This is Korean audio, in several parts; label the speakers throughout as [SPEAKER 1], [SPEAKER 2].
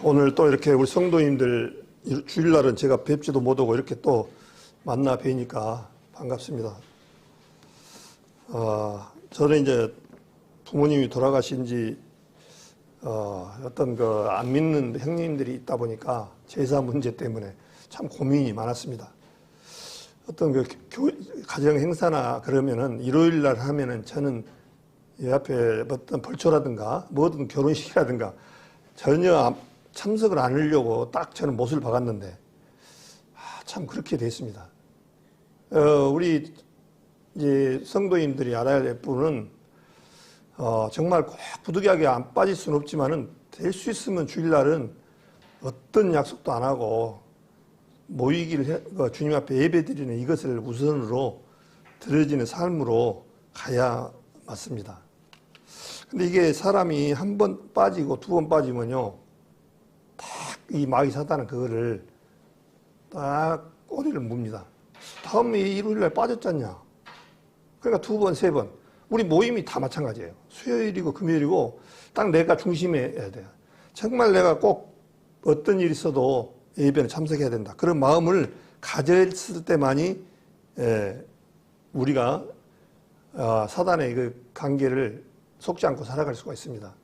[SPEAKER 1] 오늘 또 이렇게 우리 성도님들 주일날은 제가 뵙지도 못하고 이렇게 또 만나 뵈니까 반갑습니다. 저는 이제 부모님이 돌아가신 지 어떤 그 안 믿는 형님들이 있다 보니까 제사 문제 때문에 참 고민이 많았습니다. 어떤 그 가정 행사나 그러면은 일요일 날 하면은 저는 이 앞에 어떤 벌초라든가 뭐든 결혼식이라든가 전혀 참석을 안 하려고 딱 저는 못을 박았는데 참 그렇게 됐습니다. 우리 이제 성도님들이 알아야 될 부분은 정말 꼭 부득이하게 안 빠질 수는 없지만은 될 수 있으면 주일날은 어떤 약속도 안 하고 모이기를 주님 앞에 예배드리는 이것을 우선으로 드려지는 삶으로 가야 맞습니다. 근데 이게 사람이 한 번 빠지고 두 번 빠지면요, 딱 이 마귀 사단은 그거를 딱 꼬리를 뭅니다. 다음에 일요일날 빠졌잖냐. 그러니까 두 번, 세 번. 우리 모임이 다 마찬가지예요. 수요일이고 금요일이고 딱 내가 중심에 해야 돼요. 정말 내가 꼭 어떤 일이 있어도 예배는 참석해야 된다. 그런 마음을 가졌을 때만이 우리가 사단의 그 관계를 속지 않고 살아갈 수가 있습니다.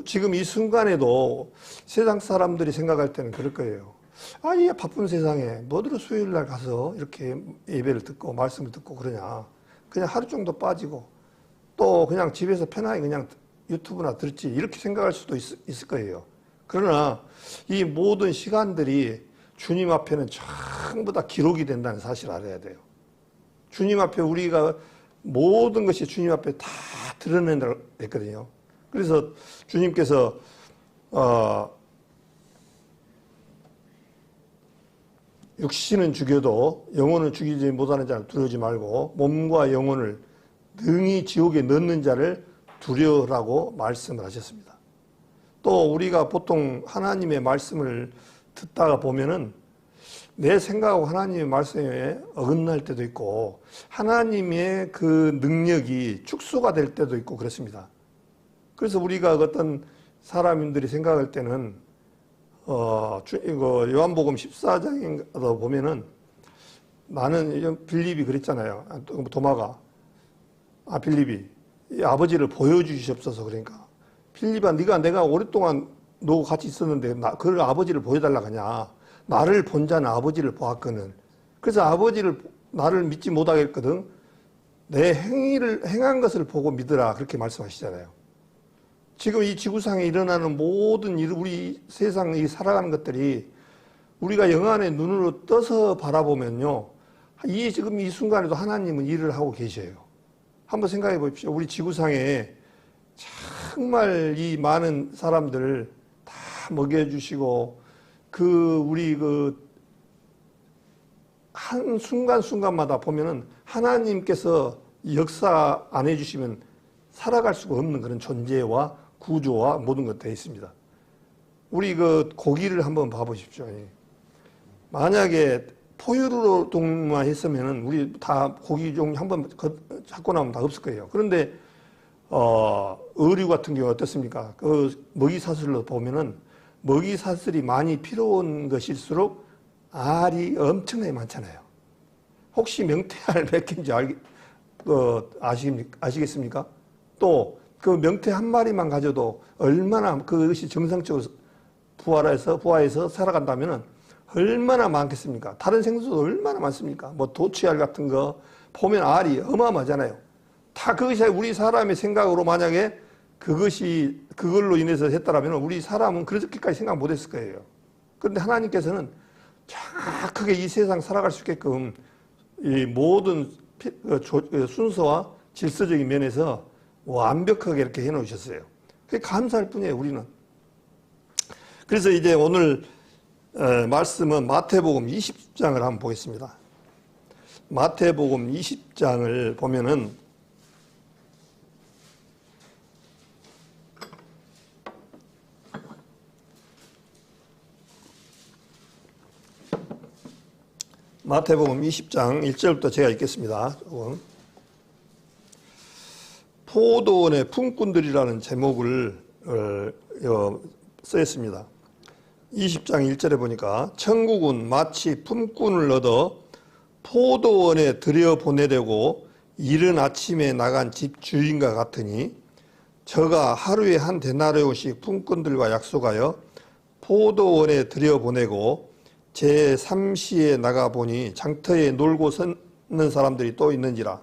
[SPEAKER 1] 지금 이 순간에도 세상 사람들이 생각할 때는 그럴 거예요. 이 바쁜 세상에 뭐들어 수요일 날 가서 이렇게 예배를 듣고 말씀을 듣고 그러냐. 그냥 하루 정도 빠지고 또 그냥 집에서 편하게 그냥 유튜브나 들지 이렇게 생각할 수도 있을 거예요. 그러나 이 모든 시간들이 주님 앞에는 전부 다 기록이 된다는 사실을 알아야 돼요. 주님 앞에 우리가 모든 것이 주님 앞에 다 드러낸다고 했거든요. 그래서 주님께서 육신은 죽여도 영혼은 죽이지 못하는 자를 두려워하지 말고 몸과 영혼을 능히 지옥에 넣는 자를 두려워라고 말씀을 하셨습니다. 또 우리가 보통 하나님의 말씀을 듣다가 보면은 내 생각하고 하나님의 말씀에 어긋날 때도 있고 하나님의 그 능력이 축소가 될 때도 있고 그렇습니다. 그래서 우리가 어떤 사람들이 생각할 때는 이거 요한복음 14장에 보면은 나는 빌립이 그랬잖아요. 도마가 빌립이 아버지를 보여주시옵소서. 그러니까 빌립아 내가 오랫동안 너 같이 있었는데 그걸 아버지를 보여달라고 하냐. 나를 본 자는 아버지를 보았거든. 그래서 나를 믿지 못하겠거든. 내 행한 것을 보고 믿으라. 그렇게 말씀하시잖아요. 지금 이 지구상에 일어나는 모든 우리 세상에 살아가는 것들이 우리가 영안의 눈으로 떠서 바라보면요. 지금 이 순간에도 하나님은 일을 하고 계셔요. 한번 생각해 보십시오. 우리 지구상에 정말 이 많은 사람들 다 먹여주시고 우리 한 순간순간마다 보면은 하나님께서 역사 안 해주시면 살아갈 수가 없는 그런 존재와 구조와 모든 것 되어 있습니다. 우리 고기를 한번 봐보십시오. 만약에 포유류동만 했으면은 우리 다 고기 종류 한번 잡고 나면 다 없을 거예요. 그런데 어류 같은 경우 어떻습니까? 먹이 사슬로 보면은 먹이 사슬이 많이 필요한 것일수록 알이 엄청나게 많잖아요. 혹시 명태알 몇 개인지 아시겠습니까? 또 그 명태 한 마리만 가져도 얼마나 그것이 정상적으로 부화해서 살아간다면은 얼마나 많겠습니까? 다른 생선도 얼마나 많습니까? 뭐 도치알 같은 거 보면 알이 어마어마하잖아요. 다 그것이 우리 사람의 생각으로 만약에 그걸로 인해서 했다라면 우리 사람은 그렇게까지 생각 못 했을 거예요. 그런데 하나님께서는 정확하게 이 세상 살아갈 수 있게끔 이 모든 순서와 질서적인 면에서 완벽하게 이렇게 해놓으셨어요. 그게 감사할 뿐이에요, 우리는. 그래서 이제 오늘 말씀은 마태복음 20장을 한번 보겠습니다. 마태복음 20장을 보면은 마태복음 20장 1절부터 제가 읽겠습니다. 포도원의 품꾼들이라는 제목을 쓰였습니다. 20장 1절에 보니까 천국은 마치 품꾼을 얻어 포도원에 들여보내려고 이른 아침에 나간 집 주인과 같으니 저가 하루에 한 데나리온씩 품꾼들과 약속하여 포도원에 들여보내고 제3시에 나가보니 장터에 놀고 서는 사람들이 또 있는지라.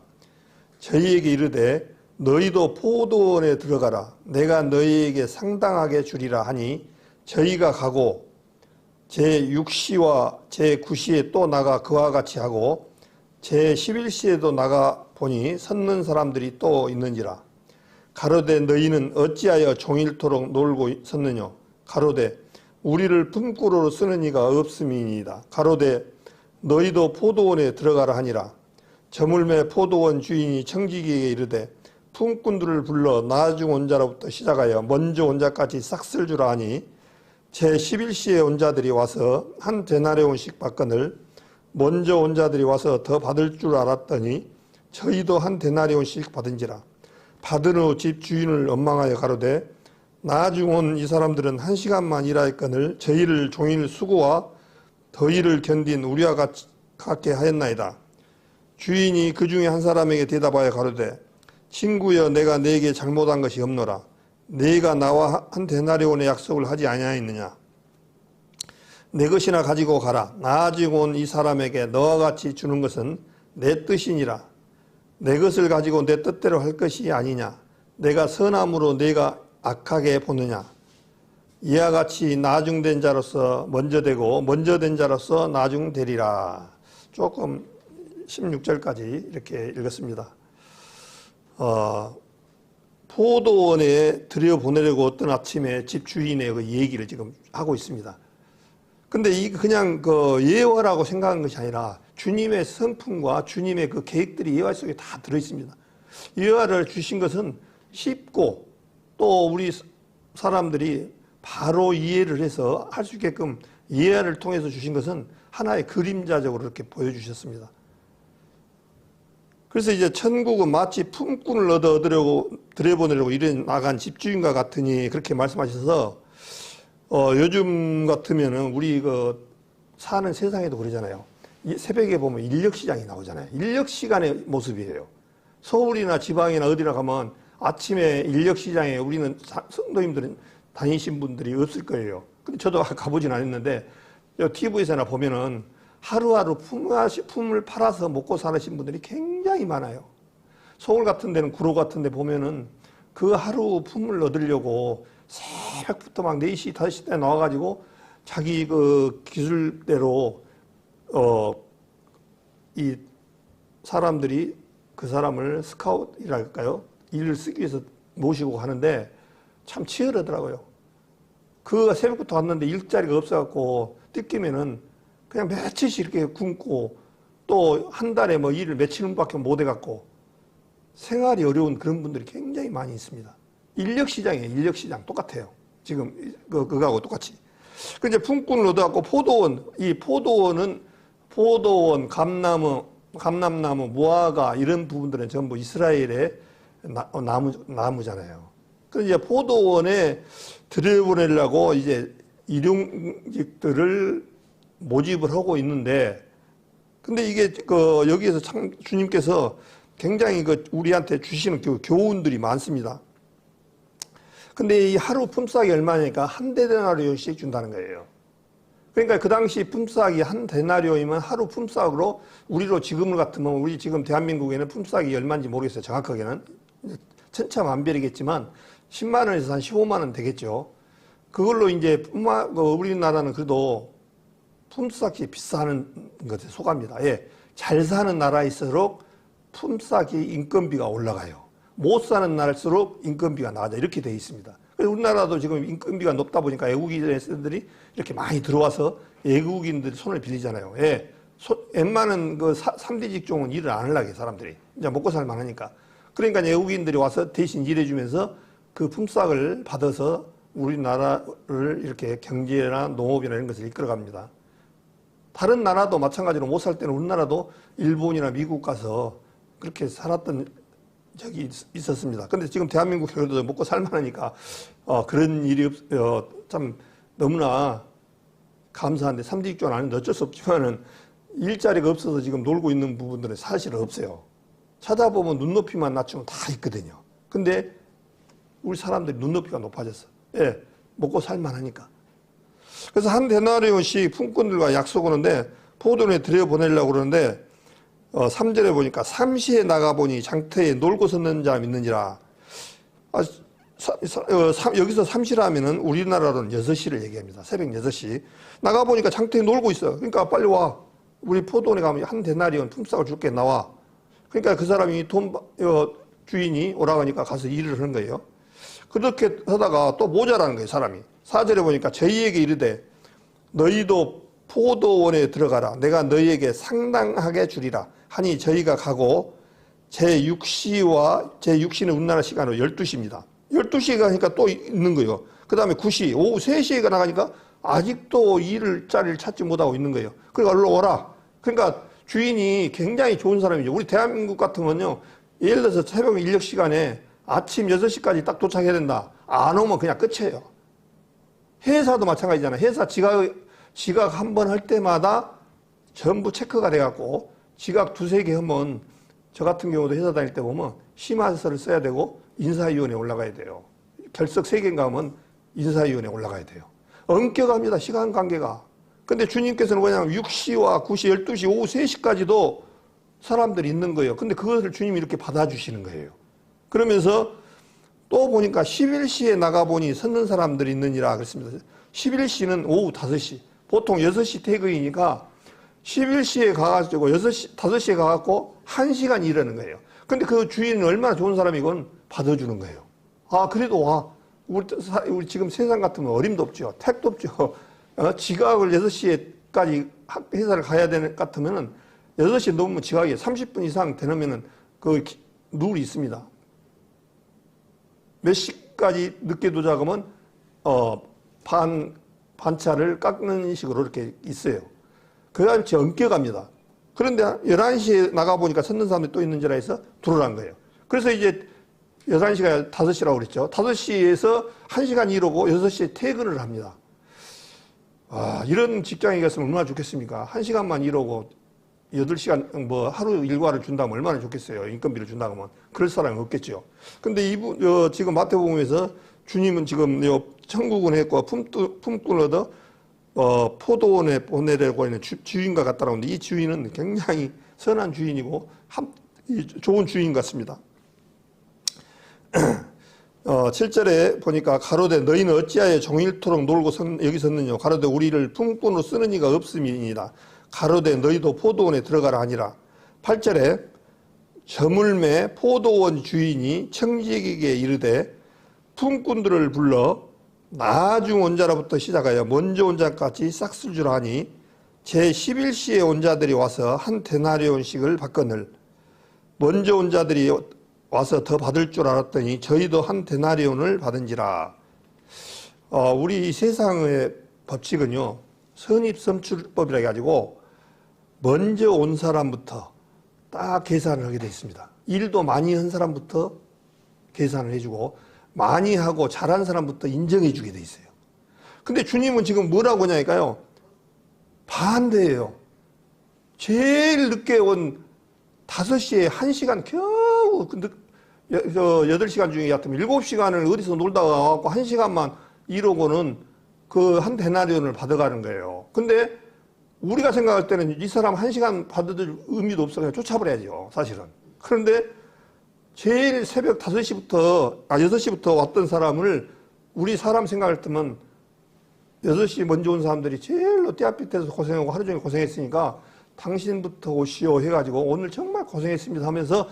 [SPEAKER 1] 저희에게 이르되 너희도 포도원에 들어가라. 내가 너희에게 상당하게 주리라 하니 저희가 가고 제6시와 제9시에 또 나가 그와 같이 하고 제11시에도 나가 보니 섰는 사람들이 또 있는지라. 가로되 너희는 어찌하여 종일토록 놀고 섰느냐. 가로되 우리를 품꾼으로 쓰는 이가 없음이니이다. 가로되 너희도 포도원에 들어가라 하니라. 저물매 포도원 주인이 청지기에게 이르되 품꾼들을 불러 나중 온 자로부터 시작하여 먼저 온 자까지 싹 쓸 줄 아니 제11시에 온 자들이 와서 한 데나리온씩 받거늘 먼저 온 자들이 와서 더 받을 줄 알았더니 저희도 한 데나리온씩 받은지라. 받은 후 집 주인을 원망하여 가로되 나중 온 이 사람들은 1시간만 일하였거늘 저희를 종일 수고와 더위를 견딘 우리와 같게 하였나이다. 주인이 그 중에 한 사람에게 대답하여 가로되 친구여 내가 네게 잘못한 것이 없노라. 네가 나와 한 데나리온의 약속을 하지 아니하였느냐. 내 것이나 가지고 가라. 나중 온 이 사람에게 너와 같이 주는 것은 내 뜻이니라. 내 것을 가지고 내 뜻대로 할 것이 아니냐. 내가 선함으로 네가 악하게 보느냐. 이와 같이 나중된 자로서 먼저 되고 먼저 된 자로서 나중되리라. 조금 16절까지 이렇게 읽었습니다. 포도원에 들여보내려고 어떤 아침에 집 주인의 그 얘기를 지금 하고 있습니다. 근데 이 그냥 그 예화라고 생각한 것이 아니라 주님의 성품과 주님의 그 계획들이 예화 속에 다 들어있습니다. 예화를 주신 것은 쉽고 또 우리 사람들이 바로 이해를 해서 할 수 있게끔 예화를 통해서 주신 것은 하나의 그림자적으로 이렇게 보여주셨습니다. 그래서 이제 천국은 마치 품꾼을 얻으려고 들여보내려고 이래 나간 집주인과 같으니 그렇게 말씀하셔서 요즘 같으면은 우리 그 사는 세상에도 그러잖아요. 새벽에 보면 인력 시장이 나오잖아요. 인력 시간의 모습이에요. 서울이나 지방이나 어디나 가면 아침에 인력 시장에 우리는 성도님들은 다니신 분들이 없을 거예요. 근데 저도 가보진 않았는데 TV에서나 보면은 하루하루 품을 팔아서 먹고 사시는 분들이 굉장히 많아요. 서울 같은 데는 구로 같은 데 보면은 그 하루 품을 얻으려고 새벽부터 막 4시, 5시 때 나와가지고 자기 그 기술대로 이 사람들이 그 사람을 스카웃이랄까요? 일을 쓰기 위해서 모시고 하는데 참 치열하더라고요. 그 새벽부터 왔는데 일자리가 없어갖고 뜯기면은 그냥 며칠씩 이렇게 굶고 또 한 달에 뭐 일을 며칠밖에 못 해갖고 생활이 어려운 그런 분들이 굉장히 많이 있습니다. 인력시장이에요. 인력시장 똑같아요. 지금 그거하고 똑같이. 그 이제 품꾼을 얻어갖고 포도원, 이 포도원은 포도원, 감람나무, 무화과 이런 부분들은 전부 이스라엘의 나무잖아요. 그 이제 포도원에 들여보내려고 이제 일용직들을 모집을 하고 있는데, 근데 이게 여기에서 참 주님께서 굉장히 우리한테 주시는 교훈들이 많습니다. 근데 이 하루 품삯이 얼마니까 한 데나리온씩 준다는 거예요. 그러니까 그 당시 품삯이 한 데나리온이면 하루 품삯으로 우리로 지금 같으면 우리 지금 대한민국에는 품삯이 얼마인지 모르겠어요. 정확하게는 천차만별이겠지만 10만 원에서 한 15만 원 되겠죠. 그걸로 이제 우리나라는 그래도 품삯이 비싸는 것에 속합니다. 예, 잘 사는 나라일수록 품삯이 인건비가 올라가요. 못 사는 나라일수록 인건비가 낮아. 이렇게 되어 있습니다. 그래서 우리나라도 지금 인건비가 높다 보니까 외국인들이 이렇게 많이 들어와서 외국인들이 손을 빌리잖아요. 예, 웬만한 그 3대 직종은 일을 안 하려고 해요, 사람들이. 이제 먹고 살 만하니까. 그러니까 외국인들이 와서 대신 일해주면서 그 품삯을 받아서 우리나라를 이렇게 경제나 농업이나 이런 것을 이끌어갑니다. 다른 나라도 마찬가지로 못 살 때는 우리나라도 일본이나 미국 가서 그렇게 살았던 적이 있었습니다. 근데 지금 대한민국 그래도 먹고 살만하니까 그런 일이 참 너무나 감사한데 3대 6조는 아닌데 어쩔 수 없지만은 일자리가 없어서 지금 놀고 있는 부분들은 사실 없어요. 찾아보면 눈높이만 낮추면 다 있거든요. 근데 우리 사람들이 눈높이가 높아졌어. 예, 먹고 살만하니까. 그래서 한 데나리온씩 품꾼들과 약속하는데 포도원에 들여보내려고 그러는데 3절에 보니까 삼시에 나가보니 장터에 놀고 섰는 자가 있는지라. 여기서 3시라면은 우리나라로는 6시를 얘기합니다. 새벽 6시. 나가보니까 장터에 놀고 있어. 그러니까 빨리 와. 우리 포도원에 가면 한 데나리온 품삯을 줄게 나와. 그러니까 그 사람이 주인이 오라고 하니까 가서 일을 하는 거예요. 그렇게 하다가 또 모자라는 거예요, 사람이. 4절에 보니까 저희에게 이르되 너희도 포도원에 들어가라. 내가 너희에게 상당하게 주리라. 하니 저희가 가고 제6시는 우리나라 시간으로 12시입니다. 12시에 가니까 또 있는 거예요. 그 다음에 9시, 오후 3시에 나가니까 아직도 자리를 찾지 못하고 있는 거예요. 그러니까 얼른 오라. 그러니까 주인이 굉장히 좋은 사람이죠. 우리 대한민국 같은 건요, 예를 들어서 새벽 인력 시간에 아침 6시까지 딱 도착해야 된다. 안 오면 그냥 끝이에요. 회사도 마찬가지잖아요. 회사 지각 한 번 할 때마다 전부 체크가 돼갖고 지각 2-3개 하면 저 같은 경우도 회사 다닐 때 보면 심화서를 써야 되고 인사위원회에 올라가야 돼요. 결석 3개인가 하면 인사위원회에 올라가야 돼요. 엄격합니다. 시간 관계가. 근데 주님께서는 그냥 6시와 9시, 12시, 오후 3시까지도 사람들이 있는 거예요. 근데 그것을 주님이 이렇게 받아주시는 거예요. 그러면서 또 보니까 11시에 나가보니 섰는 사람들이 있느니라 그랬습니다. 11시는 오후 5시. 보통 6시 퇴근이니까 11시에 가가지고 5시에 가갖고 1시간 일하는 거예요. 근데 그 주인은 얼마나 좋은 사람이건 받아주는 거예요. 아, 그래도 와. 우리 지금 세상 같으면 어림도 없죠. 택도 없죠. 지각을 6시에까지 회사를 가야 되는 것 같으면은 6시 넘으면 지각이 30분 이상 되면은 그 룰이 있습니다. 몇 시까지 늦게 도착하면 반차를 깎는 식으로 이렇게 있어요. 그같이 엄격합니다. 그런데 11시에 나가보니까 섰는 사람들이 또 있는 줄 알아서 들어오란 거예요. 그래서 이제 11시가 5시라고 그랬죠. 5시에서 1시간 일하고 6시에 퇴근을 합니다. 이런 직장에 갔으면 얼마나 좋겠습니까? 1시간만 일하고 8시간 하루 일과를 준다면 얼마나 좋겠어요. 인건비를 준다고 하면. 그럴 사람이 없겠죠. 근데 지금 마태복음에서 주님은 지금 천국은 했고 품꾼을 얻어 포도원에 보내려고 하는 주인과 같다라고 하는데 이 주인은 굉장히 선한 주인이고 좋은 주인 같습니다. 7절에 보니까 가로되 너희는 어찌하여 종일토록 놀고 여기 섰느냐. 가로되 우리를 품꾼으로 쓰는 이가 없음이니라. 가로되 너희도 포도원에 들어가라 하니라. 8절에 저물매 포도원 주인이 청지기에게 이르되 품꾼들을 불러 나중 온 자로부터 시작하여 먼저 온 자까지 싹쓸 줄 아니 제11시에 온 자들이 와서 한 데나리온씩을 받거늘 먼저 온 자들이 와서 더 받을 줄 알았더니 저희도 한 데나리온을 받은지라. 우리 세상의 법칙은요, 선입선출법이라 해가지고 먼저 온 사람부터 딱 계산을 하게 돼 있습니다. 일도 많이 한 사람부터 계산을 해주고 많이 하고 잘한 사람부터 인정해 주게 돼 있어요. 근데 주님은 지금 뭐라고 하냐니까요, 반대예요. 제일 늦게 온 5시에 1시간 겨우 8시간 중에 같으면 7시간을 어디서 놀다가 와갖고 1시간만 이러고는 그 한 데나리온을 받아가는 거예요. 근데 우리가 생각할 때는 이 사람 1시간 받을 의미도 없어. 그냥 쫓아버려야죠, 사실은. 그런데 제일 새벽 6시부터 왔던 사람을 우리 사람 생각할 때면 6시 먼저 온 사람들이 제일로 떼앞빛에서 고생하고 하루 종일 고생했으니까 당신부터 오시오 해가지고 오늘 정말 고생했습니다 하면서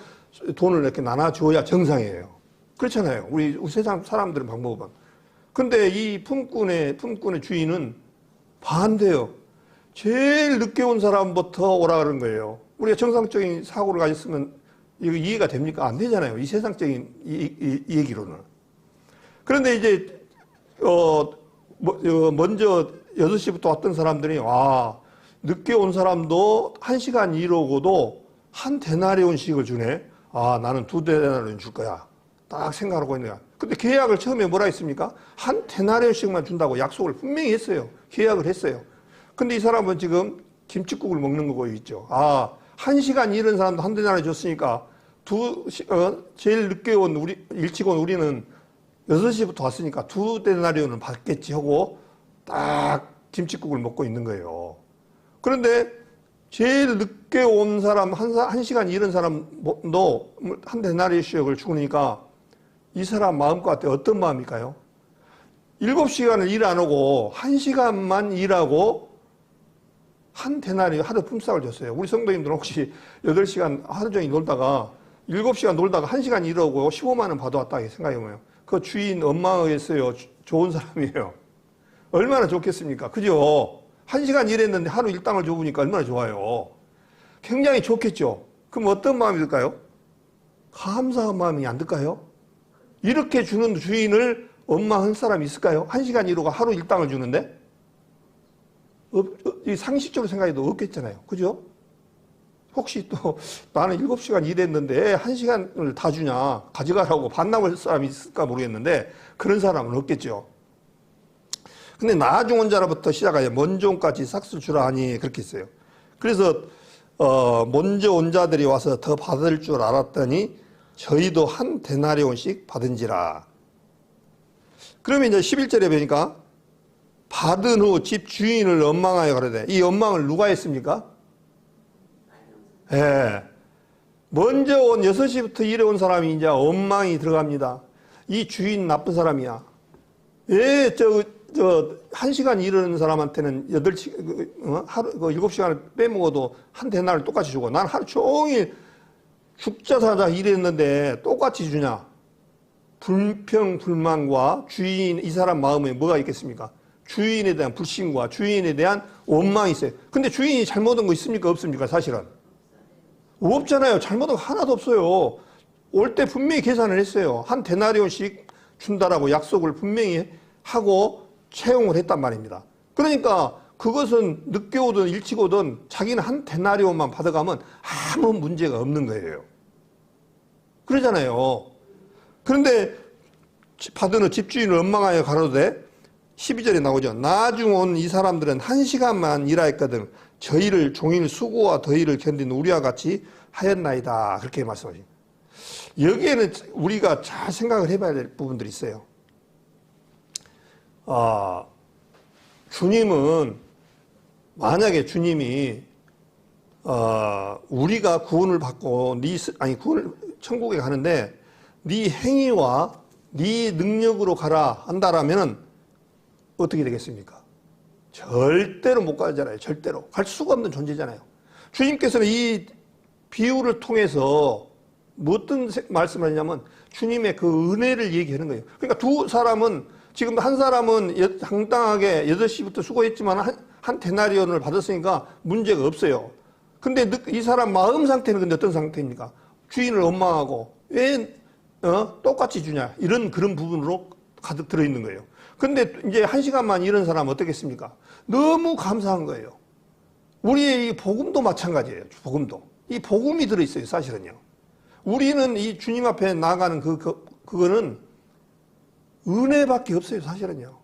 [SPEAKER 1] 돈을 이렇게 나눠줘야 정상이에요. 그렇잖아요. 우리 세상 사람들은 방법은. 근데 이 품꾼의 주인은 반대요. 제일 늦게 온 사람부터 오라 그런 거예요. 우리가 정상적인 사고를 가졌으면 이거 이해가 됩니까? 안 되잖아요. 이 세상적인 이 얘기로는. 그런데 이제 먼저 6시부터 왔던 사람들이 늦게 온 사람도 1시간 일하고도 한 데나리온씩을 주네. 아, 나는 2데나리온 줄 거야. 딱 생각하고 있는 거야. 근데 계약을 처음에 뭐라 했습니까? 한 데나리온씩만 준다고 약속을 분명히 했어요. 계약을 했어요. 근데 이 사람은 지금 김칫국을 먹는 거고 있죠. 아, 1시간 일한 사람도 한 데나리온 줬으니까 제일 늦게 일찍 온 우리는 6시부터 왔으니까 2데나리온은 받겠지 하고 딱 김칫국을 먹고 있는 거예요. 그런데 제일 늦게 온 사람, 1시간 일한 사람도 한 데나리온씩을 주니까 이 사람 마음 같아 어떤 마음일까요? 7시간을 일 안 하고 1시간만 일하고 한 데나리온 하루 품삯을 줬어요. 우리 성도님들은 혹시 8시간 하루 종일 놀다가 7시간 놀다가 1시간 일하고 15만 원 받아왔다 생각해보면 그 주인 엄마였어요. 좋은 사람이에요. 얼마나 좋겠습니까? 그죠? 1시간 일했는데 하루 일당을 줘보니까 얼마나 좋아요. 굉장히 좋겠죠? 그럼 어떤 마음이 들까요? 감사한 마음이 안 들까요? 이렇게 주는 주인을 원망한 사람이 있을까요? 1시간 일하고 하루 일당을 주는데? 상식적으로 생각해도 없겠잖아요. 그죠? 혹시 또 나는 7시간 일했는데 1시간을 다 주냐? 가져가라고 반납할 사람이 있을까 모르겠는데 그런 사람은 없겠죠. 근데 나중 온 자로부터 시작하여 먼저 온까지 삭스 주라 하니 그렇게 했어요. 그래서 먼저 온 자들이 와서 더 받을 줄 알았더니 저희도 한 데나리온씩 받은지라. 그러면 이제 11절에 보니까 받은 후 집 주인을 원망하여 가로되 이 원망을 누가 했습니까? 예. 먼저 온 6시부터 일해 온 사람이 이제 원망이 들어갑니다. 이 주인 나쁜 사람이야. 예, 1시간 일하는 사람한테는 7시간을 빼먹어도 한 데나리온을 똑같이 주고 난 하루 종일 죽자 사자 일했는데 똑같이 주냐? 불평, 불만과 주인, 이 사람 마음에 뭐가 있겠습니까? 주인에 대한 불신과 주인에 대한 원망이 있어요. 근데 주인이 잘못한 거 있습니까? 없습니까? 사실은. 없잖아요. 잘못한 거 하나도 없어요. 올 때 분명히 계산을 했어요. 한 데나리온씩 준다라고 약속을 분명히 하고 채용을 했단 말입니다. 그러니까 그것은 늦게 오든 일찍 오든 자기는 한 데나리온만 받아가면 아무 문제가 없는 거예요. 그러잖아요. 그런데 받은 후 집주인을 원망하여 가로되 12절에 나오죠. 나중 온 이 사람들은 1시간만 일하였거든 저희를 종일 수고와 더위를 견딘 우리와 같이 하였나이다. 그렇게 말씀하십니다. 여기에는 우리가 잘 생각을 해봐야 될 부분들이 있어요. 주님은 만약에 주님이 우리가 구원을 받고 구원을 천국에 가는데 네 행위와 네 능력으로 가라 한다라면 어떻게 되겠습니까? 절대로 못 가잖아요. 절대로 갈 수가 없는 존재잖아요. 주님께서는 이 비유를 통해서 어떤 말씀을 하냐면 주님의 그 은혜를 얘기하는 거예요. 그러니까 두 사람은 지금 한 사람은 당당하게 8시부터 수고했지만 한 데나리온을 받았으니까 문제가 없어요. 근데 이 사람 마음 상태는 근데 어떤 상태입니까? 주인을 원망하고 왜 똑같이 주냐 이런 그런 부분으로 가득 들어있는 거예요. 근데 이제 1시간만 일한 사람은 어떻겠습니까? 너무 감사한 거예요. 우리의 이 복음도 마찬가지예요. 복음도. 이 복음이 들어있어요. 사실은요. 우리는 이 주님 앞에 나가는 그거는 은혜밖에 없어요. 사실은요.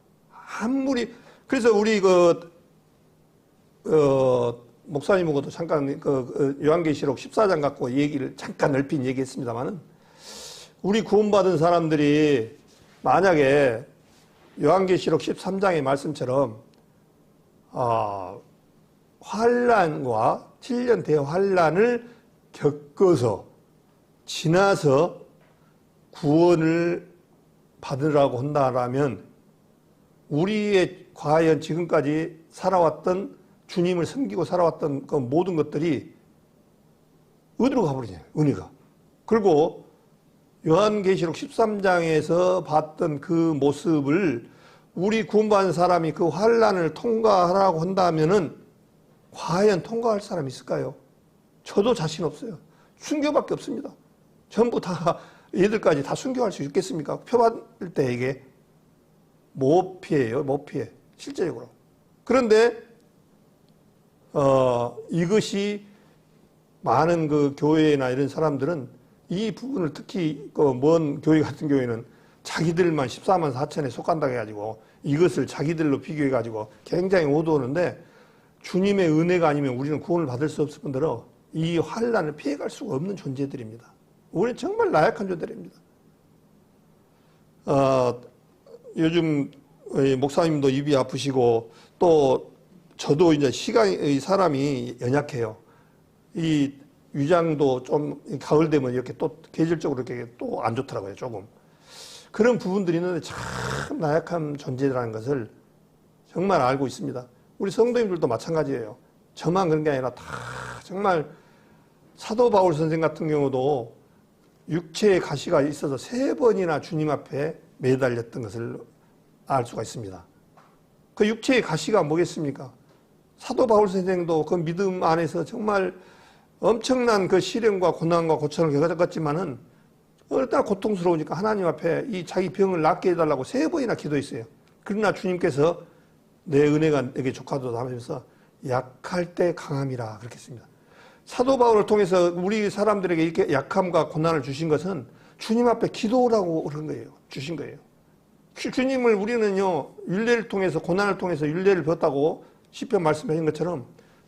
[SPEAKER 1] 아무리 그래서 우리 목사님하고도 잠깐 요한계시록 14장 갖고 얘기를 잠깐 넓힌 얘기했습니다만은 우리 구원받은 사람들이 만약에 요한계시록 13장의 말씀처럼 환난과 7년 대환난을 겪어서 지나서 구원을 받으라고 한다라면 우리의 과연 지금까지 살아왔던 주님을 섬기고 살아왔던 그 모든 것들이 어디로 가버리냐 은혜가. 그리고 요한계시록 13장에서 봤던 그 모습을 우리 구원받은 사람이 그 환난을 통과하라고 한다면은 과연 통과할 사람이 있을까요? 저도 자신 없어요. 순교밖에 없습니다. 전부 다 얘들까지 다 순교할 수 있겠습니까? 표받을 때 이게 못 피해요. 못 피해. 실제적으로. 그런데 이것이 많은 그 교회나 이런 사람들은 이 부분을 특히 그 먼 교회 같은 경우에는 자기들만 14만 4천에 속한다고 해가지고 이것을 자기들로 비교해가지고 굉장히 오도하는데 주님의 은혜가 아니면 우리는 구원을 받을 수 없을 뿐더러 이 환난을 피해갈 수가 없는 존재들입니다. 우리는 정말 나약한 존재들입니다. 요즘 목사님도 입이 아프시고 또 저도 이제 사람이 연약해요. 이 위장도 좀 가을 되면 이렇게 또 계절적으로 이렇게 또 안 좋더라고요, 조금. 그런 부분들이 있는데 참 나약한 존재라는 것을 정말 알고 있습니다. 우리 성도님들도 마찬가지예요. 저만 그런 게 아니라 다 정말 사도 바울 선생 같은 경우도 육체의 가시가 있어서 3번이나 주님 앞에 매달렸던 것을 알 수가 있습니다. 그 육체의 가시가 뭐겠습니까? 사도 바울 선생도 그 믿음 안에서 정말 엄청난 그 시련과 고난과 고초를 겪었지만은 얼마나 고통스러우니까 하나님 앞에 이 자기 병을 낫게 해달라고 3번이나 기도했어요. 그러나 주님께서 내 은혜가 내게 족하도다 하면서 약할 때 강함이라 그렇게 했습니다. 사도 바울을 통해서 우리 사람들에게 이렇게 약함과 고난을 주신 것은 주님 앞에 기도라고 그런 거예요. 주신 거예요. 주님을 우리는요, 율례를 통해서, 고난을 통해서 율례를 배웠다고 시편 말씀하신 것처럼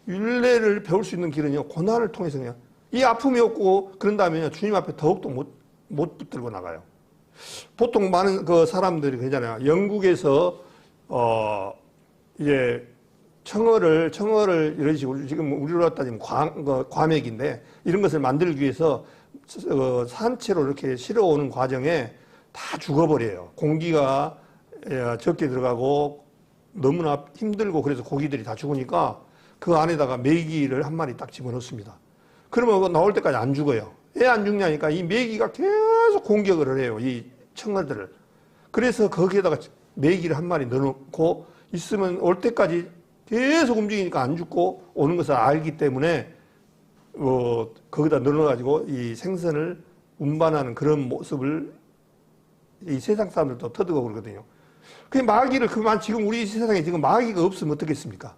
[SPEAKER 1] 율례를 배울 수 있는 길은요, 고난을 통해서 그냥 이 아픔이 없고 그런 다음에 주님 앞에 더욱더 못 붙들고 나가요. 보통 많은 그 사람들이 그러잖아요. 영국에서 이제 청어를 이런 식으로 지금 우리로 따지면 과맥인데 이런 것을 만들기 위해서 산채로 이렇게 실어오는 과정에 다 죽어버려요. 공기가 적게 들어가고 너무나 힘들고 그래서 고기들이 다 죽으니까 그 안에다가 메기를 한 마리 딱 집어넣습니다. 그러면 나올 때까지 안 죽어요. 왜 안 죽냐니까 이 메기가 계속 공격을 해요. 이 청어들을. 그래서 거기에다가 메기를 한 마리 넣어놓고 있으면 올 때까지 계속 움직이니까 안 죽고 오는 것을 알기 때문에 거기다 넣어가지고 이 생선을 운반하는 그런 모습을 이 세상 사람들도 터득하고 그러거든요. 그 마귀를 지금 우리 세상에 지금 마귀가 없으면 어떻겠습니까?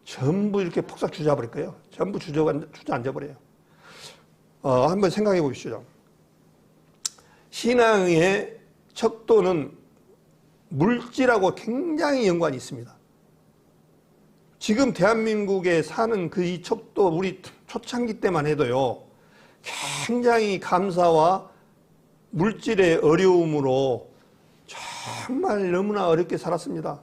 [SPEAKER 1] 전부 이렇게 폭삭 주저버릴 거예요. 전부 주저앉아버려요. 한번 생각해 보십시오. 신앙의 척도는 물질하고 굉장히 연관이 있습니다. 지금 대한민국에 사는 그 이 척도 우리 초창기 때만 해도요, 굉장히 감사와 물질의 어려움으로 정말 너무나 어렵게 살았습니다.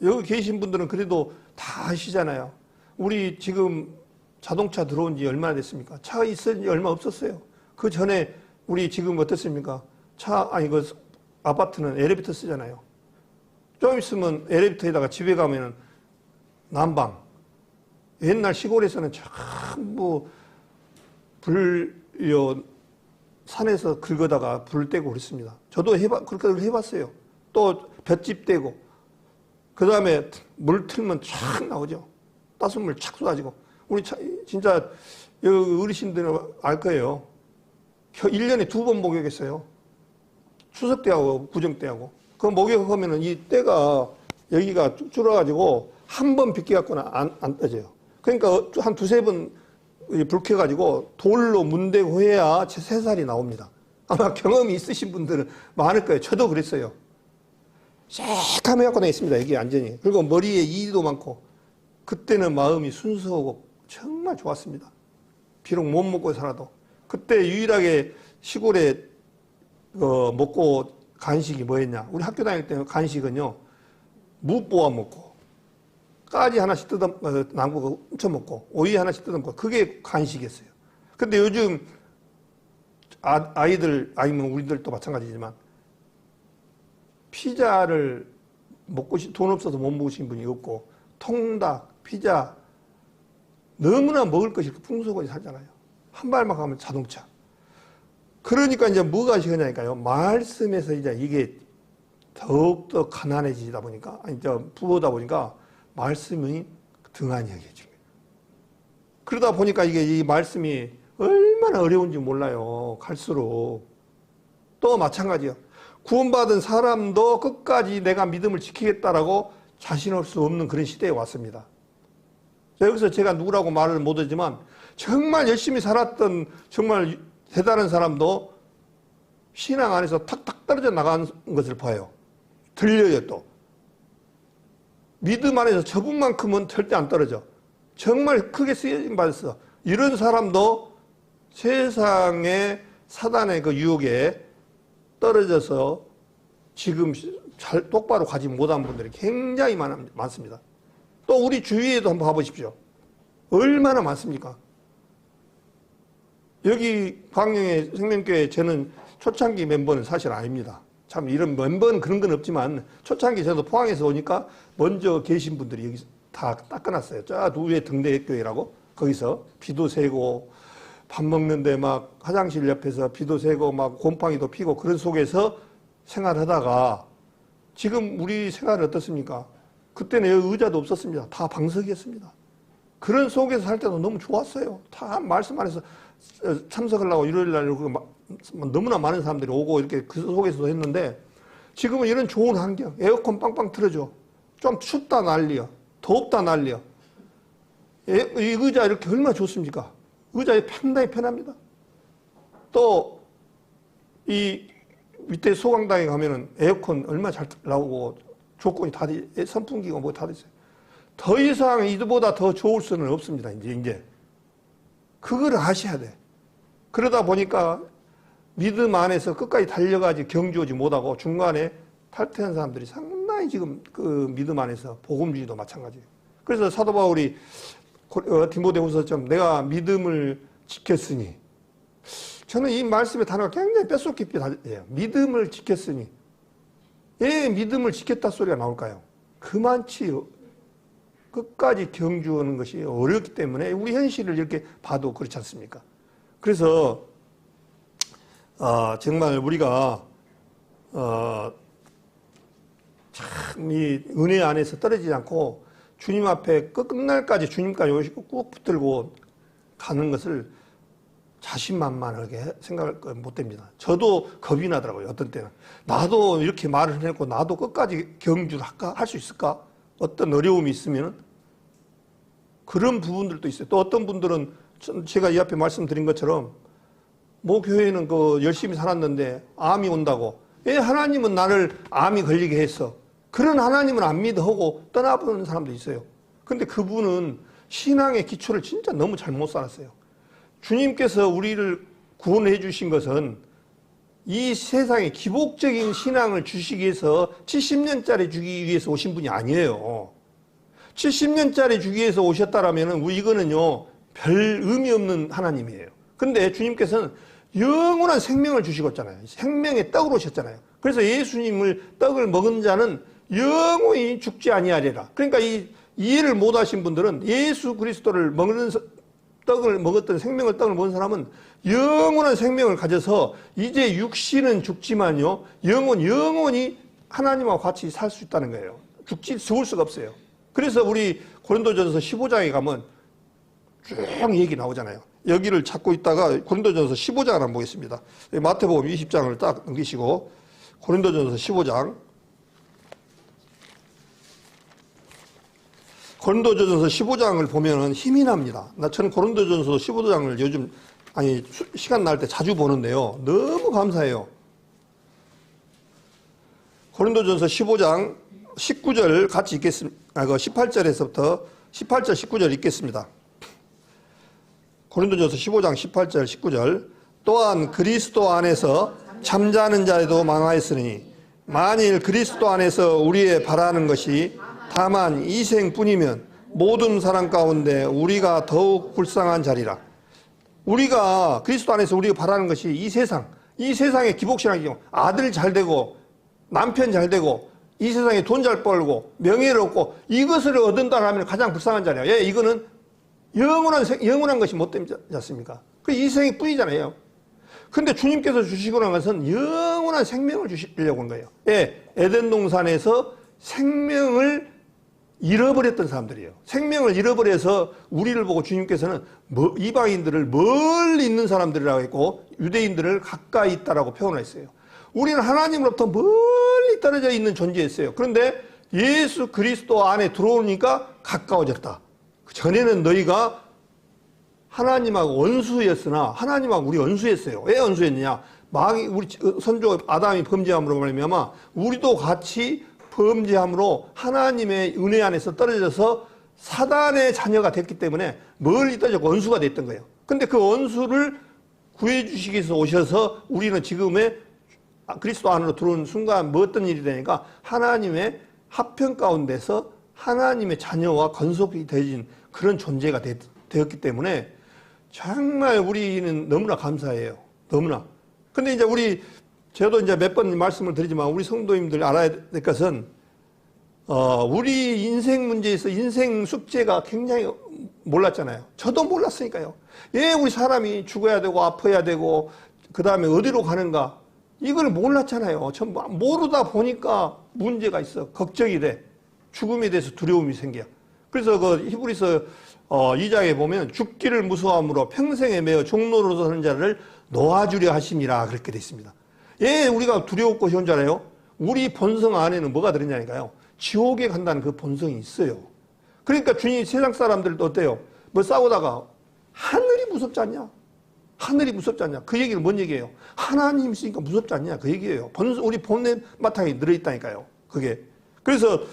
[SPEAKER 1] 여기 계신 분들은 그래도 다 아시잖아요. 우리 지금 자동차 들어온 지 얼마나 됐습니까? 차가 있은 지 얼마 없었어요. 그 전에 우리 지금 어떻습니까? 그 아파트는 엘리베이터 쓰잖아요. 좀 있으면 엘리베이터에다가 집에 가면은 난방. 옛날 시골에서는 전부 산에서 긁어다가 불 떼고 그랬습니다. 저도 그렇게 해봤어요. 또 볏짚 떼고. 그 다음에 물 틀면 촥 나오죠. 따뜻한 물 착 쏟아지고. 우리 진짜 여기 어르신들은 알 거예요. 1년에 2번 목욕했어요. 추석 때하고 구정 때하고. 그 목욕하면은 이 때가 여기가 쭉 줄어가지고 한 번 빗겨갖고는 안 떠져요. 그러니까 한 2-3번 불 켜가지고 돌로 문대고 해야 새살이 나옵니다. 아마 경험이 있으신 분들은 많을 거예요. 저도 그랬어요. 쫙하며 갖고 다녔습니다. 여기 완전히. 그리고 머리에 이도 많고. 그때는 마음이 순수하고 정말 좋았습니다. 비록 못 먹고 살아도. 그때 유일하게 시골에 먹고 간식이 뭐였냐. 우리 학교 다닐 때 간식은요, 무 뽑아 먹고, 까지 하나씩 남고 훔쳐 먹고, 오이 하나씩 뜯어 먹고, 그게 간식이었어요. 근데 요즘 아이들, 아니면 우리들도 마찬가지지만, 피자를 돈 없어서 못 먹으신 분이 없고, 통닭, 피자, 너무나 먹을 것이 풍성하게 살잖아요. 한 발만 가면 자동차. 그러니까 이제 뭐가 시그냐니까요. 말씀에서 이제 이게 더욱더 가난해지다 보니까, 부어다 보니까 말씀이 등한히 여겨지는 거예요. 그러다 보니까 이 말씀이 얼마나 어려운지 몰라요. 갈수록. 또 마찬가지요. 구원받은 사람도 끝까지 내가 믿음을 지키겠다라고 자신할 수 없는 그런 시대에 왔습니다. 여기서 제가 누구라고 말을 못하지만 정말 열심히 살았던 정말 다른 사람도 신앙 안에서 탁탁 떨어져 나가는 것을 봐요. 들려요 또. 믿음 안에서 저분만큼은 절대 안 떨어져. 정말 크게 쓰여진 바 있어. 이런 사람도 세상의 사단의 그 유혹에 떨어져서 지금 잘 똑바로 가지 못한 분들이 굉장히 많습니다. 또 우리 주위에도 한번 가보십시오. 얼마나 많습니까? 여기 광명의 생명교회 저는 초창기 멤버는 사실 아닙니다. 참 이런 멤버는 그런 건 없지만 초창기 저도 포항에서 오니까 먼저 계신 분들이 여기 다 닦아놨어요. 저 위에 등대교회라고 거기서 비도 새고 밥 먹는데 막 화장실 옆에서 비도 새고 막 곰팡이도 피고 그런 속에서 생활하다가 지금 우리 생활은 어떻습니까? 그때는 여기 의자도 없었습니다. 다 방석이었습니다. 그런 속에서 살 때도 너무 좋았어요. 다 말씀 안에서 참석하려고 일요일 날 너무나 많은 사람들이 오고 이렇게 그 속에서도 했는데 지금은 이런 좋은 환경, 에어컨 빵빵 틀어줘. 좀 춥다 난리야. 덥다 난리야. 이 의자 이렇게 얼마나 좋습니까? 의자에 상당히 편합니다. 또 이 밑에 소강당에 가면은 에어컨 얼마나 잘 나오고 조건이 다 선풍기가 뭐 다 됐어요. 더 이상 이보다 더 좋을 수는 없습니다. 이제 그걸 아셔야 돼. 그러다 보니까 믿음 안에서 끝까지 달려가지 경주하지 못하고 중간에 탈퇴한 사람들이 상당히 지금 그 믿음 안에서 복음주의도 마찬가지예요. 그래서 사도 바울이 디모데후서처럼 내가 믿음을 지켰으니, 저는 이 말씀의 단어가 굉장히 뼛속 깊이 달려요. 믿음을 지켰으니. 왜 믿음을 지켰다 소리가 나올까요? 그만치 끝까지 경주하는 것이 어렵기 때문에 우리 현실을 이렇게 봐도 그렇지 않습니까? 그래서 정말 우리가 참 이 은혜 안에서 떨어지지 않고 주님 앞에 끝날까지 주님까지 오시고 꾹 붙들고 가는 것을 자신만만하게 생각을 못 됩니다. 저도 겁이 나더라고요. 어떤 때는 나도 이렇게 말을 해놓고 나도 끝까지 경주를 할 수 있을까? 어떤 어려움이 있으면 그런 부분들도 있어요. 또 어떤 분들은 제가 이 앞에 말씀드린 것처럼 뭐 교회는 그 열심히 살았는데 암이 온다고, 왜 하나님은 나를 암이 걸리게 했어? 그런 하나님은 안 믿어 하고 떠나보는 사람도 있어요. 근데 그분은 신앙의 기초를 진짜 너무 잘못 살았어요. 주님께서 우리를 구원해 주신 것은 이 세상에 기복적인 신앙을 주시기 위해서 70년짜리 주기 위해서 오신 분이 아니에요. 70년짜리 주기 위해서 오셨다라면 이거는요 별 의미 없는 하나님이에요. 근데 주님께서는 영원한 생명을 주시고 있잖아요. 생명의 떡으로 오셨잖아요. 그래서 예수님을 떡을 먹은 자는 영원히 죽지 아니하리라. 그러니까 이 이해를 못 하신 분들은 예수 그리스도를 먹는 떡을 먹었던 떡을 먹은 사람은 영원한 생명을 가져서 이제 육신은 죽지만요 영원히 하나님과 같이 살 수 있다는 거예요. 죽을 수가 없어요. 그래서 우리 고린도전서 15장에 가면 쭉 얘기 나오잖아요. 여기를 찾고 있다가 고린도전서 15장을 한번 보겠습니다. 마태복음 20장을 딱 넘기시고 고린도전서 15장. 고린도전서 15장을 보면은 힘이 납니다. 저는 고린도전서 15장을 요즘 시간 날 때 자주 보는데요. 너무 감사해요. 고린도전서 15장 19절 같이 읽겠습니다. 18절에서부터 18절 19절 읽겠습니다. 고린도전서 15장 18절 19절. 또한 그리스도 안에서 잠자는 자에도 망하였으니 만일 그리스도 안에서 우리의 바라는 것이 다만 이생뿐이면 모든 사람 가운데 우리가 더욱 불쌍한 자리라. 우리가 그리스도 안에서 우리가 바라는 것이 이 세상의 기복신앙이죠. 아들 잘 되고 남편 잘 되고 이 세상에 돈 잘 벌고 명예를 얻고 이것을 얻는다 하면 가장 불쌍한 자리야. 예, 이거는 영원한 것이 못 되지 않습니까? 그 이 생이 뿐이잖아요. 근데 주님께서 주시고 난 것은 영원한 생명을 주시려고 한 거예요. 예, 에덴 동산에서 생명을 잃어버렸던 사람들이에요. 생명을 잃어버려서 우리를 보고 주님께서는 이방인들을 멀리 있는 사람들이라고 했고 유대인들을 가까이 있다라고 표현을 했어요. 우리는 하나님으로부터 멀리 떨어져 있는 존재였어요. 그런데 예수 그리스도 안에 들어오니까 가까워졌다. 전에는 너희가 하나님하고 원수였으나 하나님하고 우리 원수였어요. 왜 원수였느냐? 마귀 우리 선조 아담이 범죄함으로 말미암아 우리도 같이 범죄함으로 하나님의 은혜 안에서 떨어져서 사단의 자녀가 됐기 때문에 멀리 떨어져 원수가 됐던 거예요. 근데 그 원수를 구해주시기 위해서 오셔서 우리는 지금의 그리스도 안으로 들어온 순간 뭐 어떤 일이 되니까 하나님의 합평 가운데서 하나님의 자녀와 건속이 되어진 그런 존재가 되었기 때문에 정말 우리는 너무나 감사해요. 너무나. 근데 이제 저도 이제 몇 번 말씀을 드리지만 우리 성도님들 알아야 될 것은, 우리 인생 문제에서 인생 숙제가 굉장히 몰랐잖아요. 저도 몰랐으니까요. 예, 우리 사람이 죽어야 되고 아파야 되고 그 다음에 어디로 가는가 이걸 몰랐잖아요. 전부 모르다 보니까 문제가 있어. 걱정이 돼. 죽음에 대해서 두려움이 생겨. 그래서 그 히브리서 2장에 보면 죽기를 무서워함으로 평생에 매어 종로로 사는 자를 놓아주려 하심이라 그렇게 되어 있습니다. 예, 우리가 두려울 것이 뭔지 알아요? 우리 본성 안에는 뭐가 들었냐니까요. 지옥에 간다는 그 본성이 있어요. 그러니까 주님 세상 사람들도 어때요? 뭐 싸우다가 하늘이 무섭지 않냐? 하늘이 무섭지 않냐? 그 얘기는 뭔 얘기예요? 하나님 있으니까 무섭지 않냐? 그 얘기예요. 우리 본내 바탕에 들어있다니까요. 그게. 그래서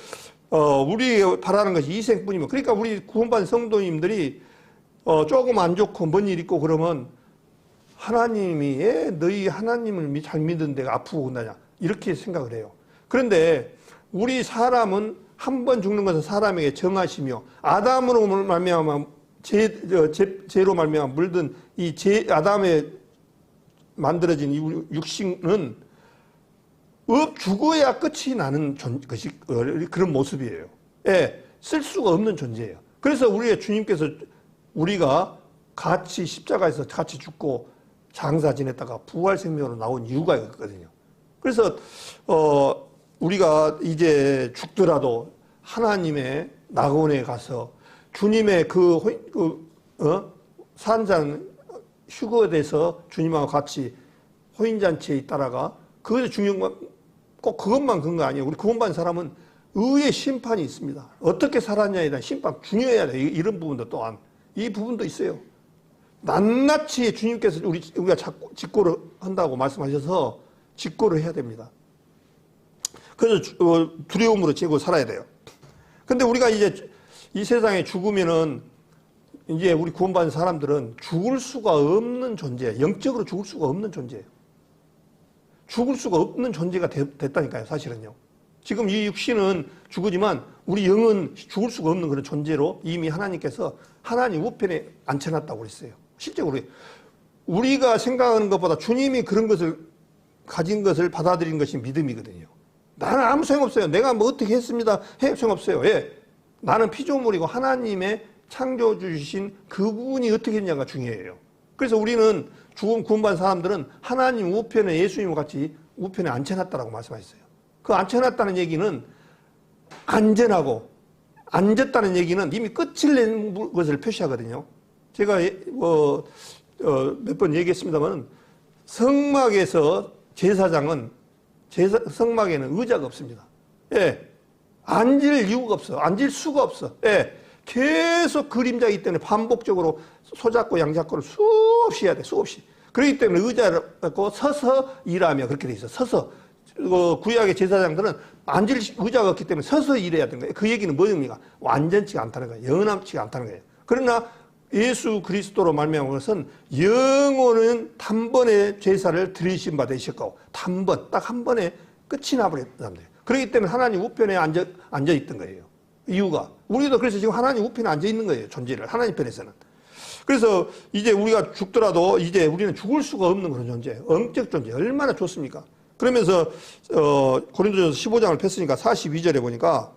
[SPEAKER 1] 우리 바라는 것이 이생뿐이면, 그러니까 우리 구원받은 성도님들이 조금 안 좋고 뭔 일 있고 그러면 하나님이 너희 하나님을 잘 믿는 데가 아프고 온다냐 이렇게 생각을 해요. 그런데 우리 사람은 한 번 죽는 것은 사람에게 정하시며 아담으로 말미암아 죄로 말미암아 물든 이 아담에 만들어진 이 육신은 죽어야 끝이 나는 것이 그런 모습이에요. 예, 쓸 수가 없는 존재예요. 그래서 우리의 주님께서 우리가 같이 십자가에서 같이 죽고 장사 지냈다가 부활 생명으로 나온 이유가 있거든요. 그래서 우리가 이제 죽더라도 하나님의 낙원에 가서 주님의 산장 휴거돼서 주님하고 같이 호인잔치에 따라가 그것이 중요한 건 꼭 그것만 그런 거 아니에요. 우리 구원받은 사람은 의의 심판이 있습니다. 어떻게 살았냐에 대한 심판 중요해야 돼요. 이런 부분도 또한 이 부분도 있어요. 낱낱이 주님께서 우리가 직고를 한다고 말씀하셔서 직고를 해야 됩니다. 그래서 두려움으로 지고 살아야 돼요. 근데 우리가 이제 이 세상에 죽으면은 이제 우리 구원받은 사람들은 죽을 수가 없는 존재예요. 영적으로 죽을 수가 없는 존재예요. 죽을 수가 없는 존재가 됐다니까요, 사실은요. 지금 이 육신은 죽으지만 우리 영은 죽을 수가 없는 그런 존재로 이미 하나님께서 하나님 우편에 앉혀놨다고 그랬어요. 실제로 우리가 생각하는 것보다 주님이 그런 것을 가진 것을 받아들인 것이 믿음이거든요. 나는 아무 소용없어요. 내가 뭐 어떻게 했습니다. 소용없어요. 예. 나는 피조물이고 하나님의 창조주신 그분이 어떻게 했냐가 중요해요. 그래서 우리는 구원받은 사람들은 하나님 우편에 예수님과 같이 우편에 앉혀놨다라고 말씀하셨어요. 그 앉혀놨다는 얘기는 안전하고 앉았다는 얘기는 이미 끝을 낸 것을 표시하거든요. 제가 몇 번 얘기했습니다만 성막에서 제사장은 성막에는 의자가 없습니다. 예. 앉을 이유가 없어. 앉을 수가 없어. 예. 계속 그림자이기 때문에 반복적으로 소잡고 양잡고를 수없이 해야 돼. 수없이. 그렇기 때문에 의자를 갖고 서서 일하며 그렇게 돼 있어. 서서. 구약의 제사장들은 앉을 의자가 없기 때문에 서서 일해야 되는 거예요. 그 얘기는 뭐입니까? 완전치가 않다는 거예요. 영원치가 않다는 거예요. 그러나 예수 그리스도로 말미암은 것은 영원은 단번에 제사를 드리신 바 되셨고 딱 한 번에 끝이 나버렸단 말이에요. 그렇기 때문에 하나님 우편에 앉아 있던 거예요. 이유가 우리도 그래서 지금 하나님 우편에 앉아 있는 거예요. 존재를 하나님 편에서는. 그래서 이제 우리가 죽더라도 이제 우리는 죽을 수가 없는 그런 존재예요. 영적 존재. 얼마나 좋습니까? 그러면서 고린도전서 15장을 폈으니까 42절에 보니까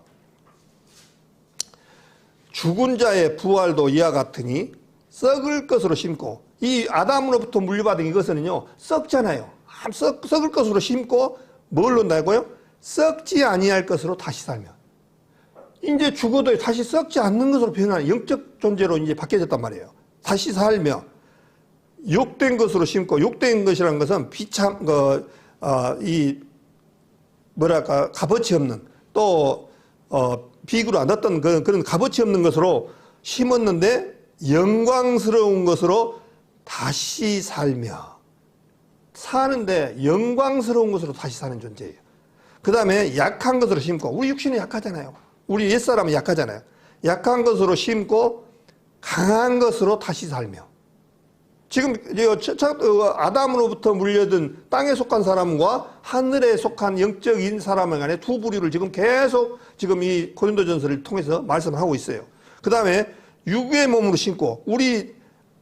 [SPEAKER 1] 죽은 자의 부활도 이와 같으니 썩을 것으로 심고, 이 아담으로부터 물려받은 이것은요 썩잖아요. 썩을 것으로 심고 뭘로 나고요? 썩지 아니할 것으로 다시 살면. 이제 죽어도 다시 썩지 않는 것으로 변하는 영적 존재로 이제 바뀌어졌단 말이에요. 다시 살며 욕된 것으로 심고, 욕된 것이라는 것은 값어치 없는 또 비굴한 어떤 그런 값어치 없는 것으로 심었는데 영광스러운 것으로 다시 살며, 사는데 영광스러운 것으로 다시 사는 존재예요. 그 다음에 약한 것으로 심고, 우리 육신이 약하잖아요. 우리 옛사람은 약하잖아요. 약한 것으로 심고 강한 것으로 다시 살며. 지금 아담으로부터 물려든 땅에 속한 사람과 하늘에 속한 영적인 사람을 간에 두 부류를 지금 계속 지금 이 고린도전서를 통해서 말씀하고 있어요. 그 다음에 육의 몸으로 심고, 우리